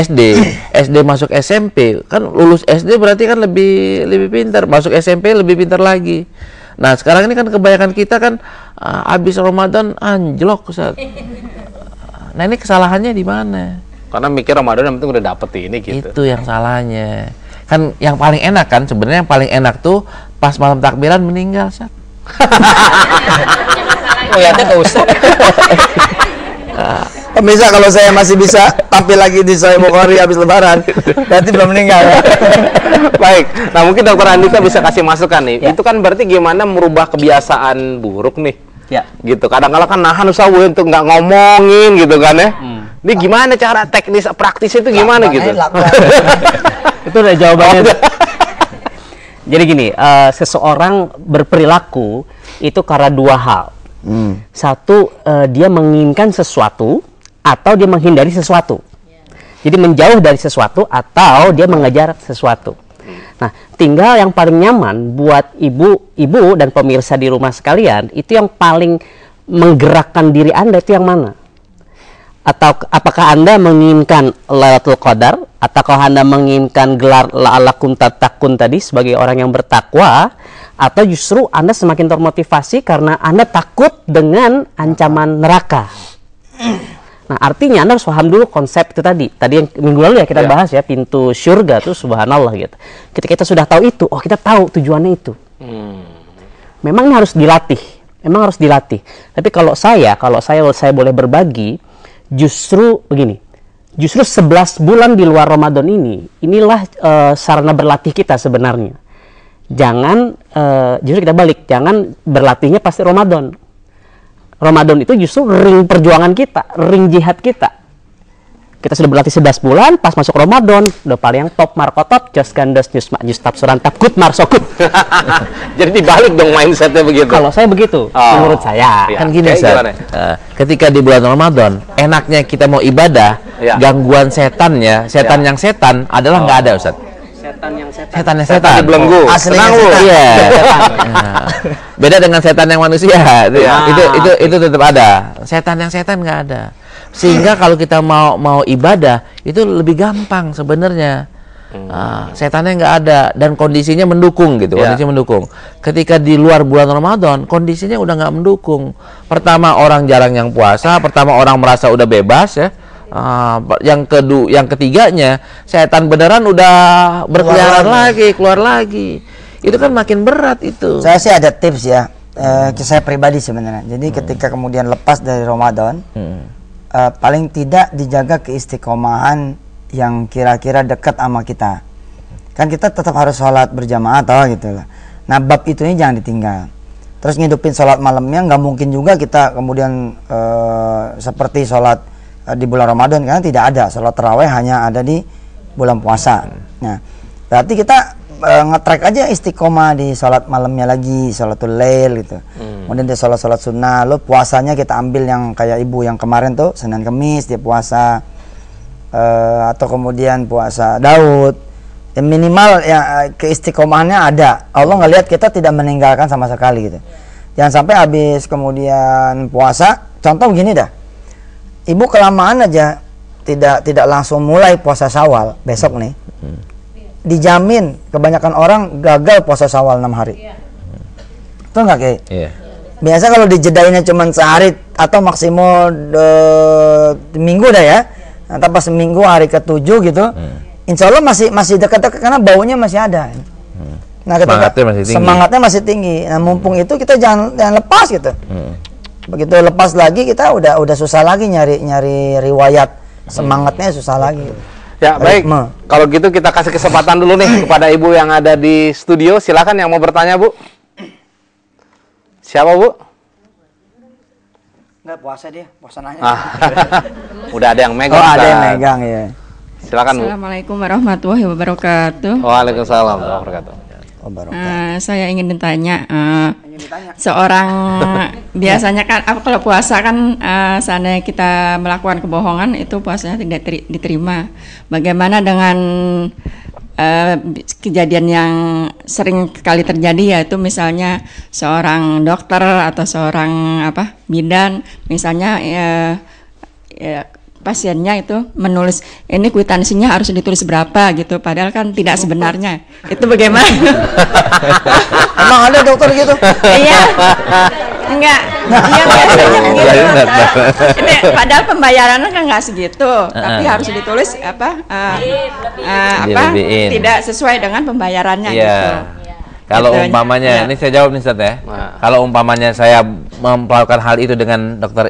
SD masuk SMP, kan lulus SD berarti kan lebih pintar, masuk SMP lebih pintar lagi. Nah sekarang ini kan kebanyakan kita kan habis Ramadan anjlok Ustaz. Nah ini kesalahannya di mana? Karena mikir Ramadan yang penting udah dapet ini gitu. Itu yang salahnya. Kan yang paling enak kan sebenarnya, yang paling enak tuh pas malam takbiran meninggal Ustaz. Lihatnya ke Ustaz. Pemirsa, kalau saya masih bisa tampil lagi di Sahih Bukhari habis Lebaran, berarti belum meninggal ya. Baik, nah mungkin Dokter Andika bisa kasih masukan nih. Ya. Itu kan berarti gimana merubah kebiasaan buruk nih. Ya. Gitu. Kadang-kadang kan nahan usaha untuk nggak ngomongin gitu kan ya. Ini gimana cara teknis praktis itu gimana gitu? Itu udah jawabannya. Jadi gini, seseorang berperilaku itu karena dua hal. Satu, dia menginginkan sesuatu atau dia menghindari sesuatu. Jadi menjauh dari sesuatu atau dia mengejar sesuatu. Nah, tinggal yang paling nyaman buat ibu dan pemirsa di rumah sekalian, itu yang paling menggerakkan diri Anda itu yang mana? Atau apakah Anda menginginkan Lailatul Qadar, ataukah Anda menginginkan gelar la'alakum tattaqun tadi sebagai orang yang bertakwa, atau justru Anda semakin termotivasi karena Anda takut dengan ancaman neraka? Nah, artinya Anda harus paham dulu konsep itu tadi. Tadi yang minggu lalu ya kita bahas ya, pintu surga tuh subhanallah gitu. Ketika kita sudah tahu itu, oh kita tahu tujuannya itu. Memang ini harus dilatih. Memang harus dilatih. Tapi kalau saya boleh berbagi, justru begini. Justru 11 bulan di luar Ramadan inilah sarana berlatih kita sebenarnya. Jangan justru kita balik, jangan berlatihnya pasti Ramadan. Ramadan itu justru ring perjuangan kita, ring jihad kita. Kita sudah berlatih 11 bulan, pas masuk Ramadan, udah paling top markotop, just gandos, just makjus, tapsuran, tapkut, marsokut. Jadi dibalik dong mindsetnya begitu. Kalau saya begitu, menurut saya. Kan gini, ketika di bulan Ramadan, enaknya kita mau ibadah, gangguan setannya, yang setan adalah nggak ada, Ustaz. Setan belenggu. Aslinya Tenang, setan. iya. Beda dengan setan yang manusia. Itu tetap ada. Setan nggak ada. Sehingga kalau kita mau ibadah itu lebih gampang sebenarnya. Setannya nggak ada dan kondisinya mendukung gitu. Kondisinya mendukung. Ketika di luar bulan Ramadan, kondisinya udah nggak mendukung. Pertama, orang jarang yang puasa. Pertama, orang merasa udah bebas ya. Yang ketiganya, setan beneran udah berkeliaran keluar lagi. Itu kan makin berat itu. Saya sih ada tips ya, saya pribadi sebenarnya. Jadi ketika kemudian lepas dari Ramadan, paling tidak dijaga keistiqomahan yang kira-kira dekat sama kita. Kan kita tetap harus sholat berjamaah atau gitu lah. Nah, bab itu jangan ditinggal. Terus ngidupin sholat malamnya, nggak mungkin juga kita kemudian seperti sholat di bulan Ramadan, karena tidak ada sholat tarawih, hanya ada di bulan puasa. Nah, berarti kita nge-track aja istiqomah di sholat malamnya lagi, sholatul lail gitu. Kemudian di sholat sunnah, lo puasanya kita ambil yang kayak ibu yang kemarin tuh Senin Kemis dia puasa, atau kemudian puasa Daud. Ya, minimal ya keistiqomahannya ada. Allah ngelihat kita tidak meninggalkan sama sekali gitu. Jangan sampai habis kemudian puasa, contoh gini dah. Ibu kelamaan aja tidak langsung mulai puasa Syawal besok nih. Dijamin kebanyakan orang gagal puasa Syawal 6 hari. Itu enggak kayak? Iya. Biasa kalau dijedainnya cuma sehari atau maksimal minggu dah ya. Atau pas seminggu hari ke-7 gitu. Insya Allah masih dekat-dekat karena baunya masih ada. Nah, semangatnya masih tinggi. Nah, mumpung itu kita jangan lepas gitu. Begitu lepas lagi kita udah susah lagi nyari riwayat semangatnya, susah lagi. Ya, baik. Kalau gitu kita kasih kesempatan dulu nih kepada ibu yang ada di studio. Silakan yang mau bertanya, Bu. Siapa, Bu? Enggak puasa dia, puasa nanya. Udah ada yang megang. Oh, ada yang megang ya. Silakan, Bu. Assalamualaikum warahmatullahi wabarakatuh. Waalaikumsalam warahmatullahi wabarakatuh. Saya ingin ditanya, seorang biasanya kan kalau puasa kan seandainya kita melakukan kebohongan itu puasanya tidak diterima. Bagaimana dengan kejadian yang sering kali terjadi, yaitu misalnya seorang dokter atau seorang bidan misalnya pasiennya itu menulis ini kwitansinya harus ditulis berapa gitu, padahal kan tidak sebenarnya. Itu bagaimana? Emang ada dokter gitu? Iya. Enggak. Iya biasanya begitu. Ini padahal pembayarannya kan nggak segitu, tapi harus ditulis tidak sesuai dengan pembayarannya gitu. Kalau umpamanya, ini saya jawab nih Ustaz ya. Kalau umpamanya saya melakukan hal itu dengan Dokter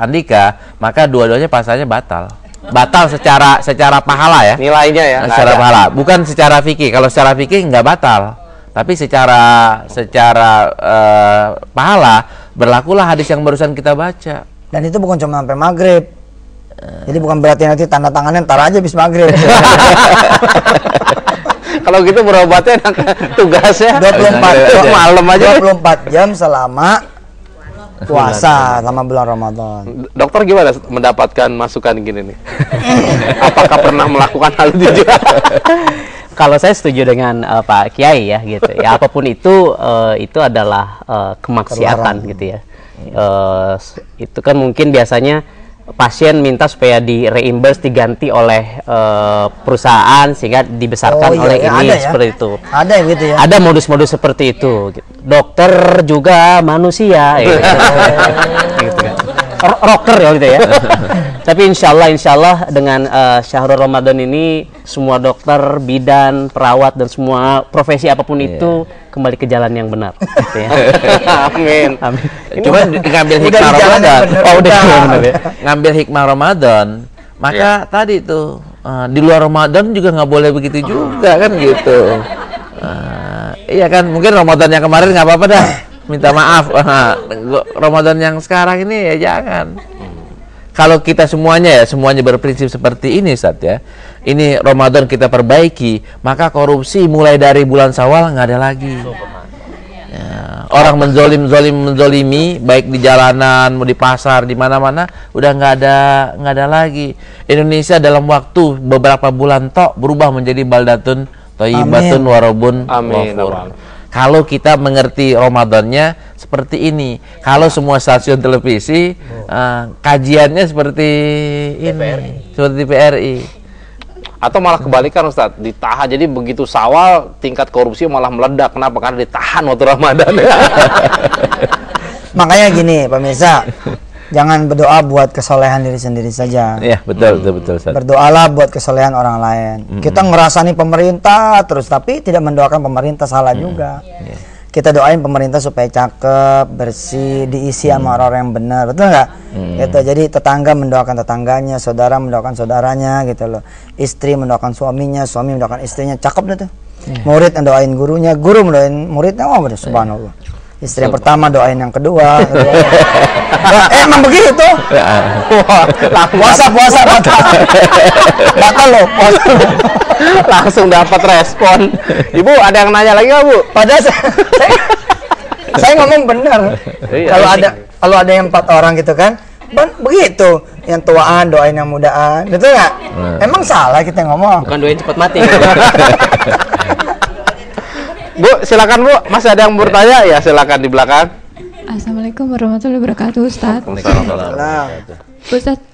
Andika, maka dua-duanya pasalnya batal. Batal secara pahala ya. Nilainya ya. Secara pahala, bukan secara fikih. Kalau secara fikih nggak batal, tapi secara pahala berlakulah hadis yang barusan kita baca. Dan itu bukan cuma sampai maghrib. Jadi bukan berarti nanti tanda tangannya ntar aja habis maghrib. Kalau gitu berobatnya tugasnya 24 jam malam aja. 24 jam selama puasa, selama bulan Ramadan. Dokter gimana mendapatkan masukan gini nih? Apakah pernah melakukan hal itu juga? Kalau saya setuju dengan Pak Kiai ya gitu. Ya apapun itu adalah kemaksiatan gitu ya. Itu kan mungkin biasanya pasien minta supaya di-reimburse, diganti oleh perusahaan sehingga dibesarkan oleh ini ya? Seperti itu. Ada yang gitu ya. Ada modus-modus seperti itu. Dokter juga manusia gitu. Gitu kan. Rocker ya gitu ya. Tapi insya Allah dengan Syahrul Ramadan ini semua dokter, bidan, perawat dan semua profesi apapun itu kembali ke jalan yang benar. Gitu ya. Amin. Amin. Cuma ngambil hikmah Ramadan. Udah benar ya. Ngambil hikmah Ramadan. Maka tadi tuh di luar Ramadan juga nggak boleh begitu juga kan gitu. Iya kan, mungkin Ramadan yang kemarin nggak apa-apa dah. Minta maaf. Ramadan yang sekarang ini ya jangan. Kalau kita semuanya berprinsip seperti ini, Ustaz ya. Ini Ramadan kita perbaiki, maka korupsi mulai dari bulan Syawal nggak ada lagi. Ya, orang menzolimi baik di jalanan, mau di pasar, di mana-mana udah nggak ada lagi. Indonesia dalam waktu beberapa bulan tok berubah menjadi baldatun thayyibatun warabun ghafur. Kalau kita mengerti Ramadannya seperti ini, kalau semua stasiun televisi kajiannya seperti ini, seperti PRI, atau malah kebalikan Ustadz, ditahan. Jadi begitu Syawal tingkat korupsi malah meledak. Kenapa? Karena ditahan waktu Ramadan. Makanya gini, pemirsa, jangan berdoa buat kesolehan diri sendiri saja. Iya, betul. Berdoalah buat kesolehan orang lain. Kita ngerasani pemerintah terus, tapi tidak mendoakan pemerintah, salah juga. Kita doain pemerintah supaya cakep, bersih, diisi sama orang-orang yang benar, betul nggak? Gitu. Jadi tetangga mendoakan tetangganya, saudara mendoakan saudaranya, gitu loh. Istri mendoakan suaminya, suami mendoakan istrinya, cakep deh tuh. Murid mendoain gurunya, guru mendoain muridnya, oh bener, subhanallah. Istri yang pertama doain yang kedua. Emang begitu? Puasa batal loh. Langsung dapat respon. Ibu ada yang nanya lagi nggak, Bu? Padahal saya ngomong benar. Kalau ada yang 4 orang gitu kan, begitu. Yang tuaan doain yang mudaan, betul nggak? Emang salah kita ngomong? Bukan doain cepat mati. Bu, silakan Bu. Masih ada yang bertanya ya? Silakan di belakang. Assalamualaikum warahmatullahi wabarakatuh, Ustadz. Ustadz,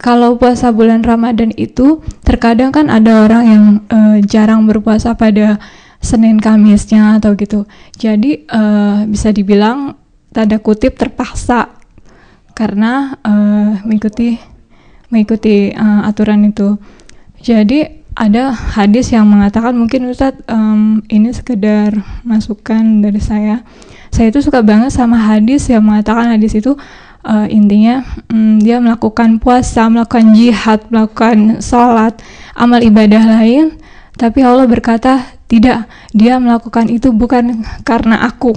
kalau puasa bulan Ramadan itu terkadang kan ada orang yang jarang berpuasa pada Senin Kamisnya atau gitu. Jadi bisa dibilang tanda kutip terpaksa karena mengikuti aturan itu. Jadi ada hadis yang mengatakan, mungkin Ustadz ini sekedar masukan dari saya itu suka banget sama hadis yang mengatakan, hadis itu intinya dia melakukan puasa, melakukan jihad, melakukan sholat, amal ibadah lain, tapi Allah berkata tidak, dia melakukan itu bukan karena aku,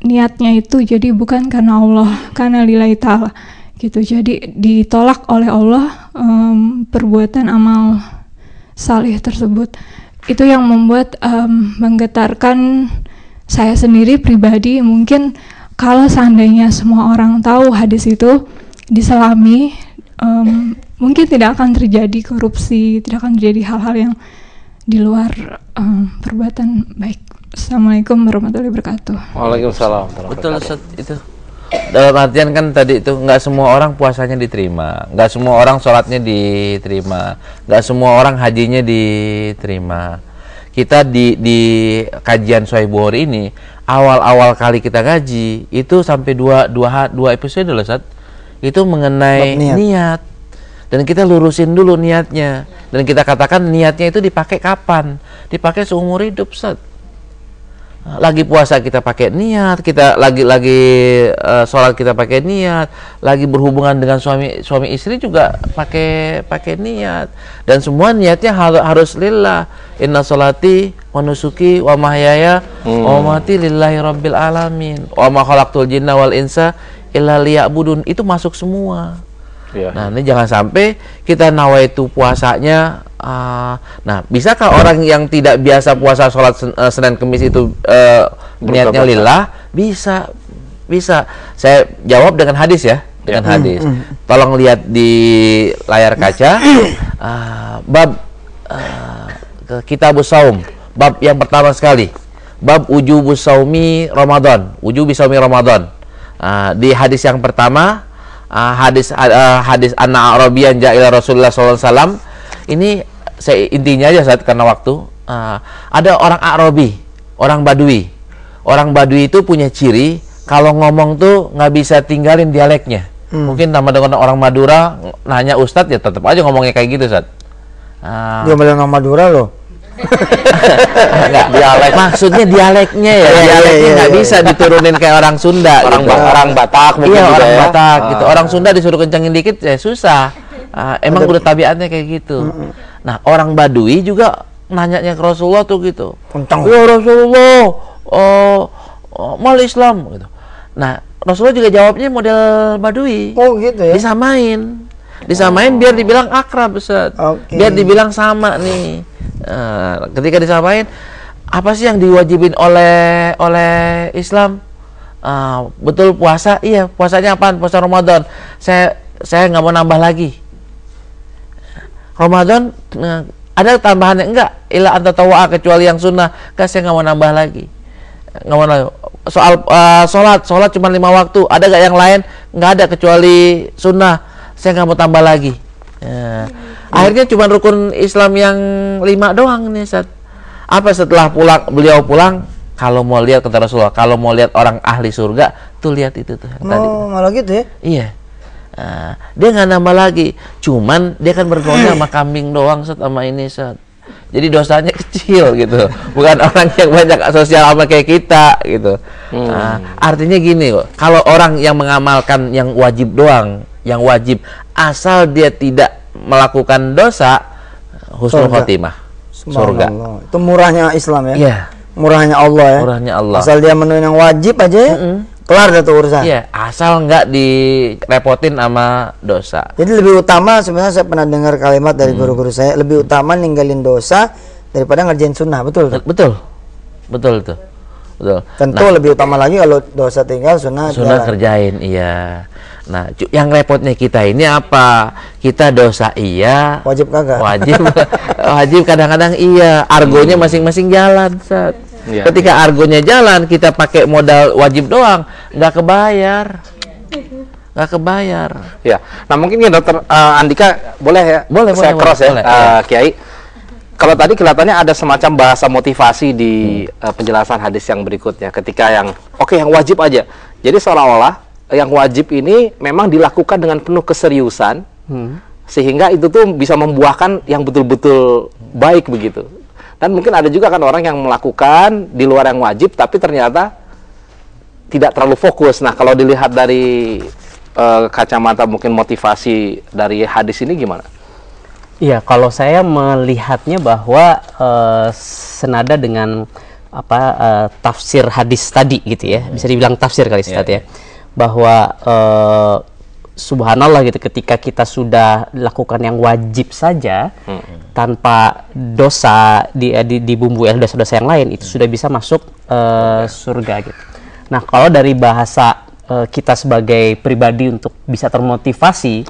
niatnya itu jadi bukan karena Allah, karena lillahi ta'ala gitu. Jadi ditolak oleh Allah perbuatan amal salih tersebut. Itu yang membuat menggetarkan saya sendiri pribadi. Mungkin kalau seandainya semua orang tahu hadis itu diselami, mungkin tidak akan terjadi korupsi, tidak akan terjadi hal-hal yang di luar perbuatan baik. Assalamualaikum warahmatullahi wabarakatuh. Waalaikumsalam. Betul, itu. Dalam artian kan tadi itu nggak semua orang puasanya diterima, nggak semua orang sholatnya diterima, nggak semua orang hajinya diterima. Kita di kajian Sahih Bukhari ini awal kali kita ngaji itu sampai dua episode loh, Ustaz. Itu mengenai niat. Dan kita lurusin dulu niatnya. Dan kita katakan niatnya itu dipakai kapan? Dipakai seumur hidup, Ustaz. Lagi puasa kita pakai niat, kita lagi sholat kita pakai niat, lagi berhubungan dengan suami istri juga pakai niat, dan semua niatnya harus lillah. Inna sholati wa nusuki wa mahyaya wa mamati lillahi rabbil alamin wa ma khalaqtul jinna wal insa illa liya'budun. Itu masuk semua. Nah, ini jangan sampai kita nawaitu puasanya Nah, bisakah orang yang tidak biasa puasa sholat Senin Kemis itu niatnya lillah? Bisa. Saya jawab dengan hadis ya, dengan hadis. Tolong lihat di layar kaca bab Kitabus Shaum, bab yang pertama sekali, bab Wujubus Shaumi Ramadan, Wujubi Shaumi Ramadan. Di hadis yang pertama, hadis Anna Arabiyan ja'ila Rasulullah SAW. Ini saya intinya aja saat karena waktu. Ada orang Arabi, orang Badui. Orang Badui itu punya ciri kalau ngomong tuh nggak bisa tinggalin dialeknya. Mungkin sama dengan orang Madura nanya Ustadz ya tetap aja ngomongnya kayak gitu, Ustadz. Dia bilang orang Madura loh. Enggak, dialek. Maksudnya dialeknya ya. Dialeknya nggak bisa diturunin kayak orang Sunda. Orang Batak mungkin. Iya, orang ya. Batak gitu. Orang Sunda disuruh kencengin dikit ya susah. Emang udah tabiatnya kayak gitu. Nah, orang Badui juga nanyanya ke Rasulullah tuh gitu. Ya Rasulullah, mal Islam gitu. Nah, Rasulullah juga jawabnya model Badui. Oh gitu ya. Disamain biar dibilang akrab, Ustaz. Biar dibilang sama nih. Ketika disamain, apa sih yang diwajibin oleh Islam? Betul puasa? Iya, puasanya apaan? Puasa Ramadan. Saya nggak mau nambah lagi. Ramadan ada tambahannya enggak? Ila anta tawa kecuali yang sunnah. Saya nggak mau nambah lagi. Nggak mau nambah. Soal sholat cuma 5 waktu. Ada nggak yang lain? Nggak ada kecuali sunnah. Saya nggak mau tambah lagi. Akhirnya cuma rukun Islam yang 5 doang nih, Ustaz. Apa setelah beliau pulang? Kalau mau lihat kata Rasulullah, kalau mau lihat orang ahli surga, tuh lihat itu tuh tadi. Malah gitu ya? Iya. Dia nggak nambah lagi. Cuman dia kan bergaulnya sama kambing doang, Ustaz, sama ini, Ustaz. Jadi dosanya kecil gitu. Bukan orang yang banyak sosial sama kayak kita gitu. Artinya gini kok. Kalau orang yang mengamalkan yang wajib doang, yang wajib asal dia tidak melakukan dosa, husnul khotimah, surga. Itu murahnya Islam ya? Iya. Murahnya Allah ya? Murahnya Allah. Asal dia menuhin yang wajib aja ya, kelar dah tuh urusan. Iya, asal nggak direpotin sama dosa. Jadi lebih utama, sebenarnya saya pernah dengar kalimat dari guru-guru saya, lebih utama ninggalin dosa daripada ngerjain sunnah, betul? Betul tuh. Betul. Tentu lebih utama lagi kalau dosa tinggal, sunnah kerjain, iya. Nah, yang repotnya kita ini apa? Kita dosa iya, wajib kagak? Wajib kadang-kadang iya. Argonya masing-masing jalan, Ustaz. Ya, Ketika argonya jalan, kita pakai modal wajib doang, nggak kebayar. Ya. Nah, mungkin ya Dokter Andika boleh ya? Boleh, cross ya, boleh. Kiai. Kalau tadi kelihatannya ada semacam bahasa motivasi di penjelasan hadis yang berikutnya. Ketika yang yang wajib aja. Jadi seolah-olah yang wajib ini memang dilakukan dengan penuh keseriusan, sehingga itu tuh bisa membuahkan yang betul-betul baik begitu. Dan mungkin ada juga kan orang yang melakukan di luar yang wajib, tapi ternyata tidak terlalu fokus. Nah, kalau dilihat dari kacamata mungkin motivasi dari hadis ini gimana? Iya, kalau saya melihatnya bahwa senada dengan tafsir hadis tadi gitu ya, bisa dibilang tafsir kali Ustaz ya. Bahwa subhanallah gitu, ketika kita sudah lakukan yang wajib saja tanpa dosa dibumbui oleh dosa-dosa yang lain, itu sudah bisa masuk surga gitu. Nah, kalau dari bahasa kita sebagai pribadi untuk bisa termotivasi,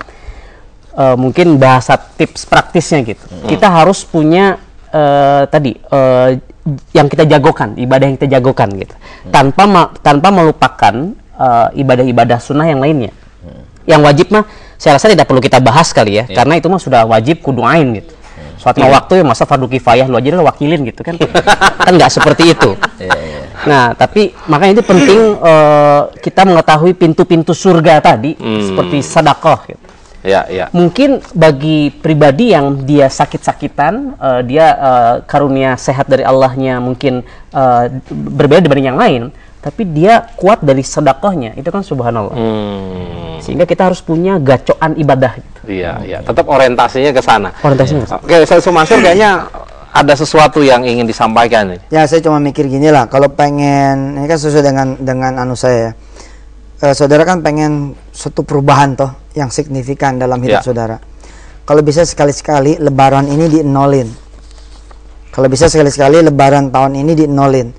mungkin bahasa tips praktisnya gitu. Kita harus punya yang kita jagokan, ibadah yang kita jagokan gitu. Tanpa melupakan ibadah-ibadah sunnah yang lainnya. Yang wajib mah saya rasa tidak perlu kita bahas kali ya, karena itu mah sudah wajib kudu ain gitu. Sholat waktu ya masa fardu kifayah, lu aja lah wakilin gitu kan. Kan nggak seperti itu. Nah, tapi makanya itu penting kita mengetahui pintu-pintu surga tadi, seperti sedekah gitu. Mungkin bagi pribadi yang dia sakit-sakitan, dia karunia sehat dari Allahnya mungkin berbeda dibanding yang lain, tapi dia kuat dari sedekahnya, itu kan subhanallah. Sehingga kita harus punya gacoan ibadah gitu. Iya. Tetap orientasinya ke sana. Oke, Ustaz Mansur kayaknya ada sesuatu yang ingin disampaikan nih. Ya, saya cuma mikir gini lah, kalau pengen, ini kan sesuai dengan anu saya ya. Saudara kan pengen suatu perubahan toh yang signifikan dalam hidup saudara. kalau bisa sekali-sekali lebaran ini dienolin. Kalau bisa sekali-sekali lebaran tahun ini dienolin.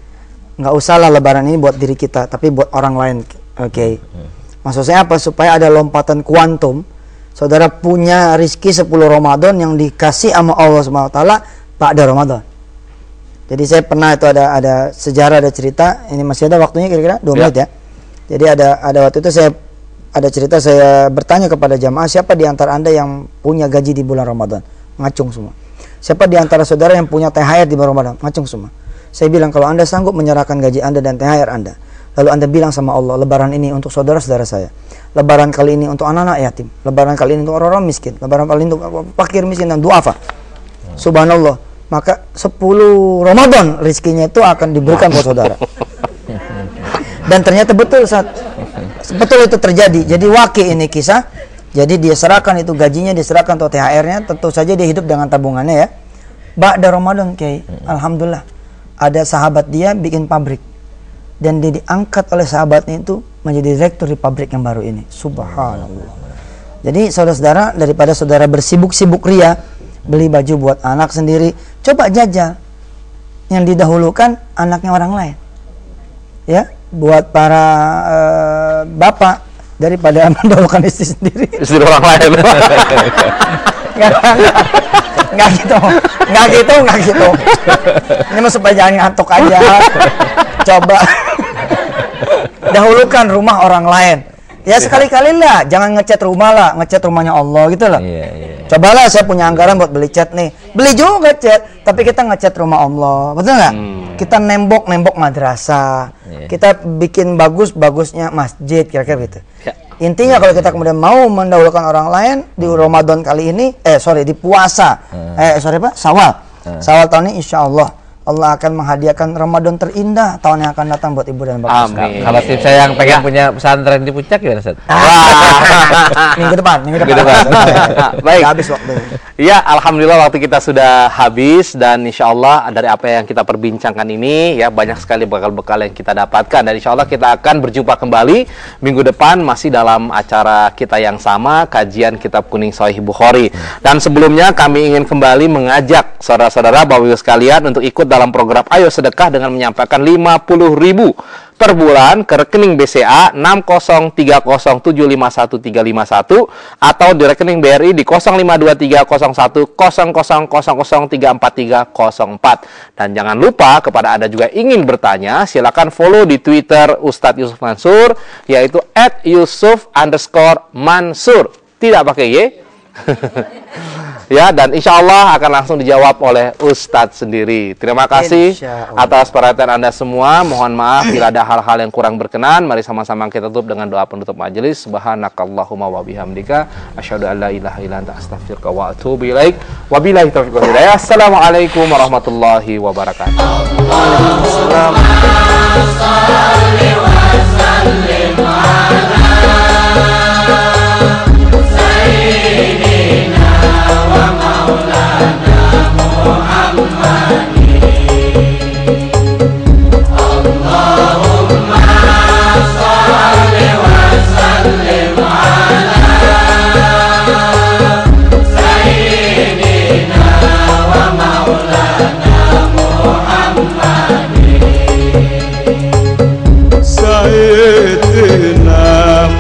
Nggak usahlah lebaran ini buat diri kita, tapi buat orang lain. Oke. Maksud saya apa? Supaya ada lompatan kuantum. Saudara punya rizki 10 Ramadan yang dikasih sama Allah SWT pada Ramadan. Jadi saya pernah itu ada sejarah, ada cerita. Ini masih ada waktunya kira-kira 2 menit ya. Jadi ada waktu itu saya ada cerita, saya bertanya kepada jamaah, siapa di antara Anda yang punya gaji di bulan Ramadan? Ngacung semua. Siapa di antara saudara yang punya THR di bulan Ramadan? Ngacung semua. Saya bilang, kalau Anda sanggup menyerahkan gaji Anda dan THR Anda, lalu Anda bilang sama Allah, lebaran ini untuk saudara-saudara saya, lebaran kali ini untuk anak-anak yatim, lebaran kali ini untuk orang-orang miskin, lebaran kali ini untuk fakir miskin dan duafa. Subhanallah, maka 10 Ramadan rizkinya itu akan diberikan buat saudara. Dan ternyata betul, betul itu terjadi. Jadi wakil ini kisah. Jadi dia serahkan itu gajinya, diserahkan atau THR-nya, tentu saja dia hidup dengan tabungannya ya. Ba'da Ramadan Kiai, alhamdulillah ada sahabat dia bikin pabrik dan dia diangkat oleh sahabatnya itu menjadi direktur di pabrik yang baru ini. Subhanallah. Jadi saudara-saudara, daripada saudara bersibuk-sibuk ria beli baju buat anak sendiri, coba jajal yang didahulukan anaknya orang lain. Ya, buat para bapak, daripada mendahulukan istri sendiri. Istri orang lain. Nggak gitu. Ini mah supaya jangan ngantuk aja. Coba dahulukan rumah orang lain. Ya sekali-kali lah, jangan ngecat rumah lah, ngecat rumahnya Allah gitu loh. Cobalah, saya punya anggaran buat beli cat nih, beli juga cat, tapi kita ngecat rumah Allah, betul nggak? Kita nembok madrasah, kita bikin bagusnya masjid, kira-kira gitu. Intinya kalau kita kemudian mau mendahulukan orang lain di Ramadan kali ini, di puasa, Syawal tahun ini, insya Allah Allah akan menghadiahkan Ramadan terindah tahun yang akan datang buat ibu dan bapak. Amin. Kalau tim saya yang pengen punya pesantren di Puncak gimana, Ustaz? Minggu depan. Baik. Habis waktu. Ya, alhamdulillah waktu kita sudah habis, dan insya Allah dari apa yang kita perbincangkan ini ya banyak sekali bekal-bekal yang kita dapatkan, dan insya Allah kita akan berjumpa kembali minggu depan masih dalam acara kita yang sama, kajian Kitab Kuning Sahih Bukhari. Dan sebelumnya kami ingin kembali mengajak saudara-saudara Bapak Ibu sekalian untuk ikut dalam program Ayo Sedekah dengan menyampaikan 50.000 per bulan ke rekening BCA 603075131 atau di rekening BRI di 05230100003434. Dan jangan lupa, kepada Anda juga ingin bertanya, silakan follow di Twitter Ustadz Yusuf Mansur, yaitu @yusuf_mansur, tidak pakai Y. Ya, dan insya Allah akan langsung dijawab oleh Ustadz sendiri. Terima kasih atas perhatian Anda semua. Mohon maaf bila ada hal-hal yang kurang berkenan. Mari sama-sama kita tutup dengan doa penutup majelis. Subhanakallahumma wa bihamdika asyhadu an la ilaha illa anta astaghfiruka wa atubu ilaik. Wabillahi taufiq wal hidayah. Assalamualaikum warahmatullahi wabarakatuh. Sayyidina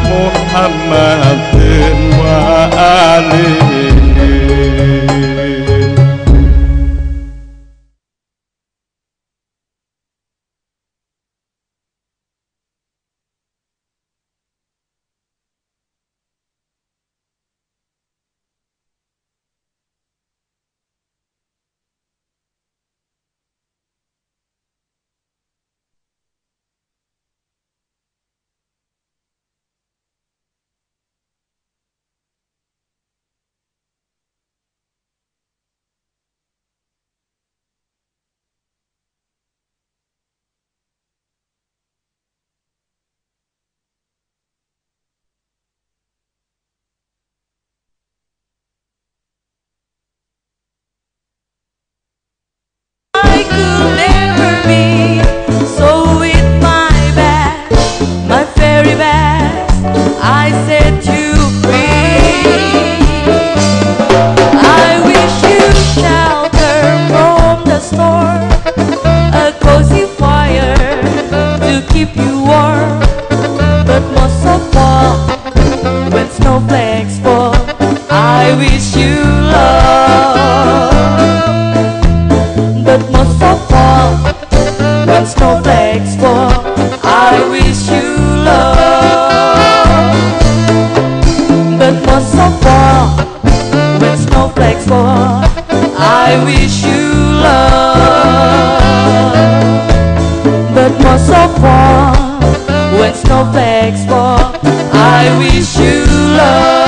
Muhammadin wa alihi. most of all, when snowflakes fall, I wish you love. But most of all, when snowflakes fall, I wish you love.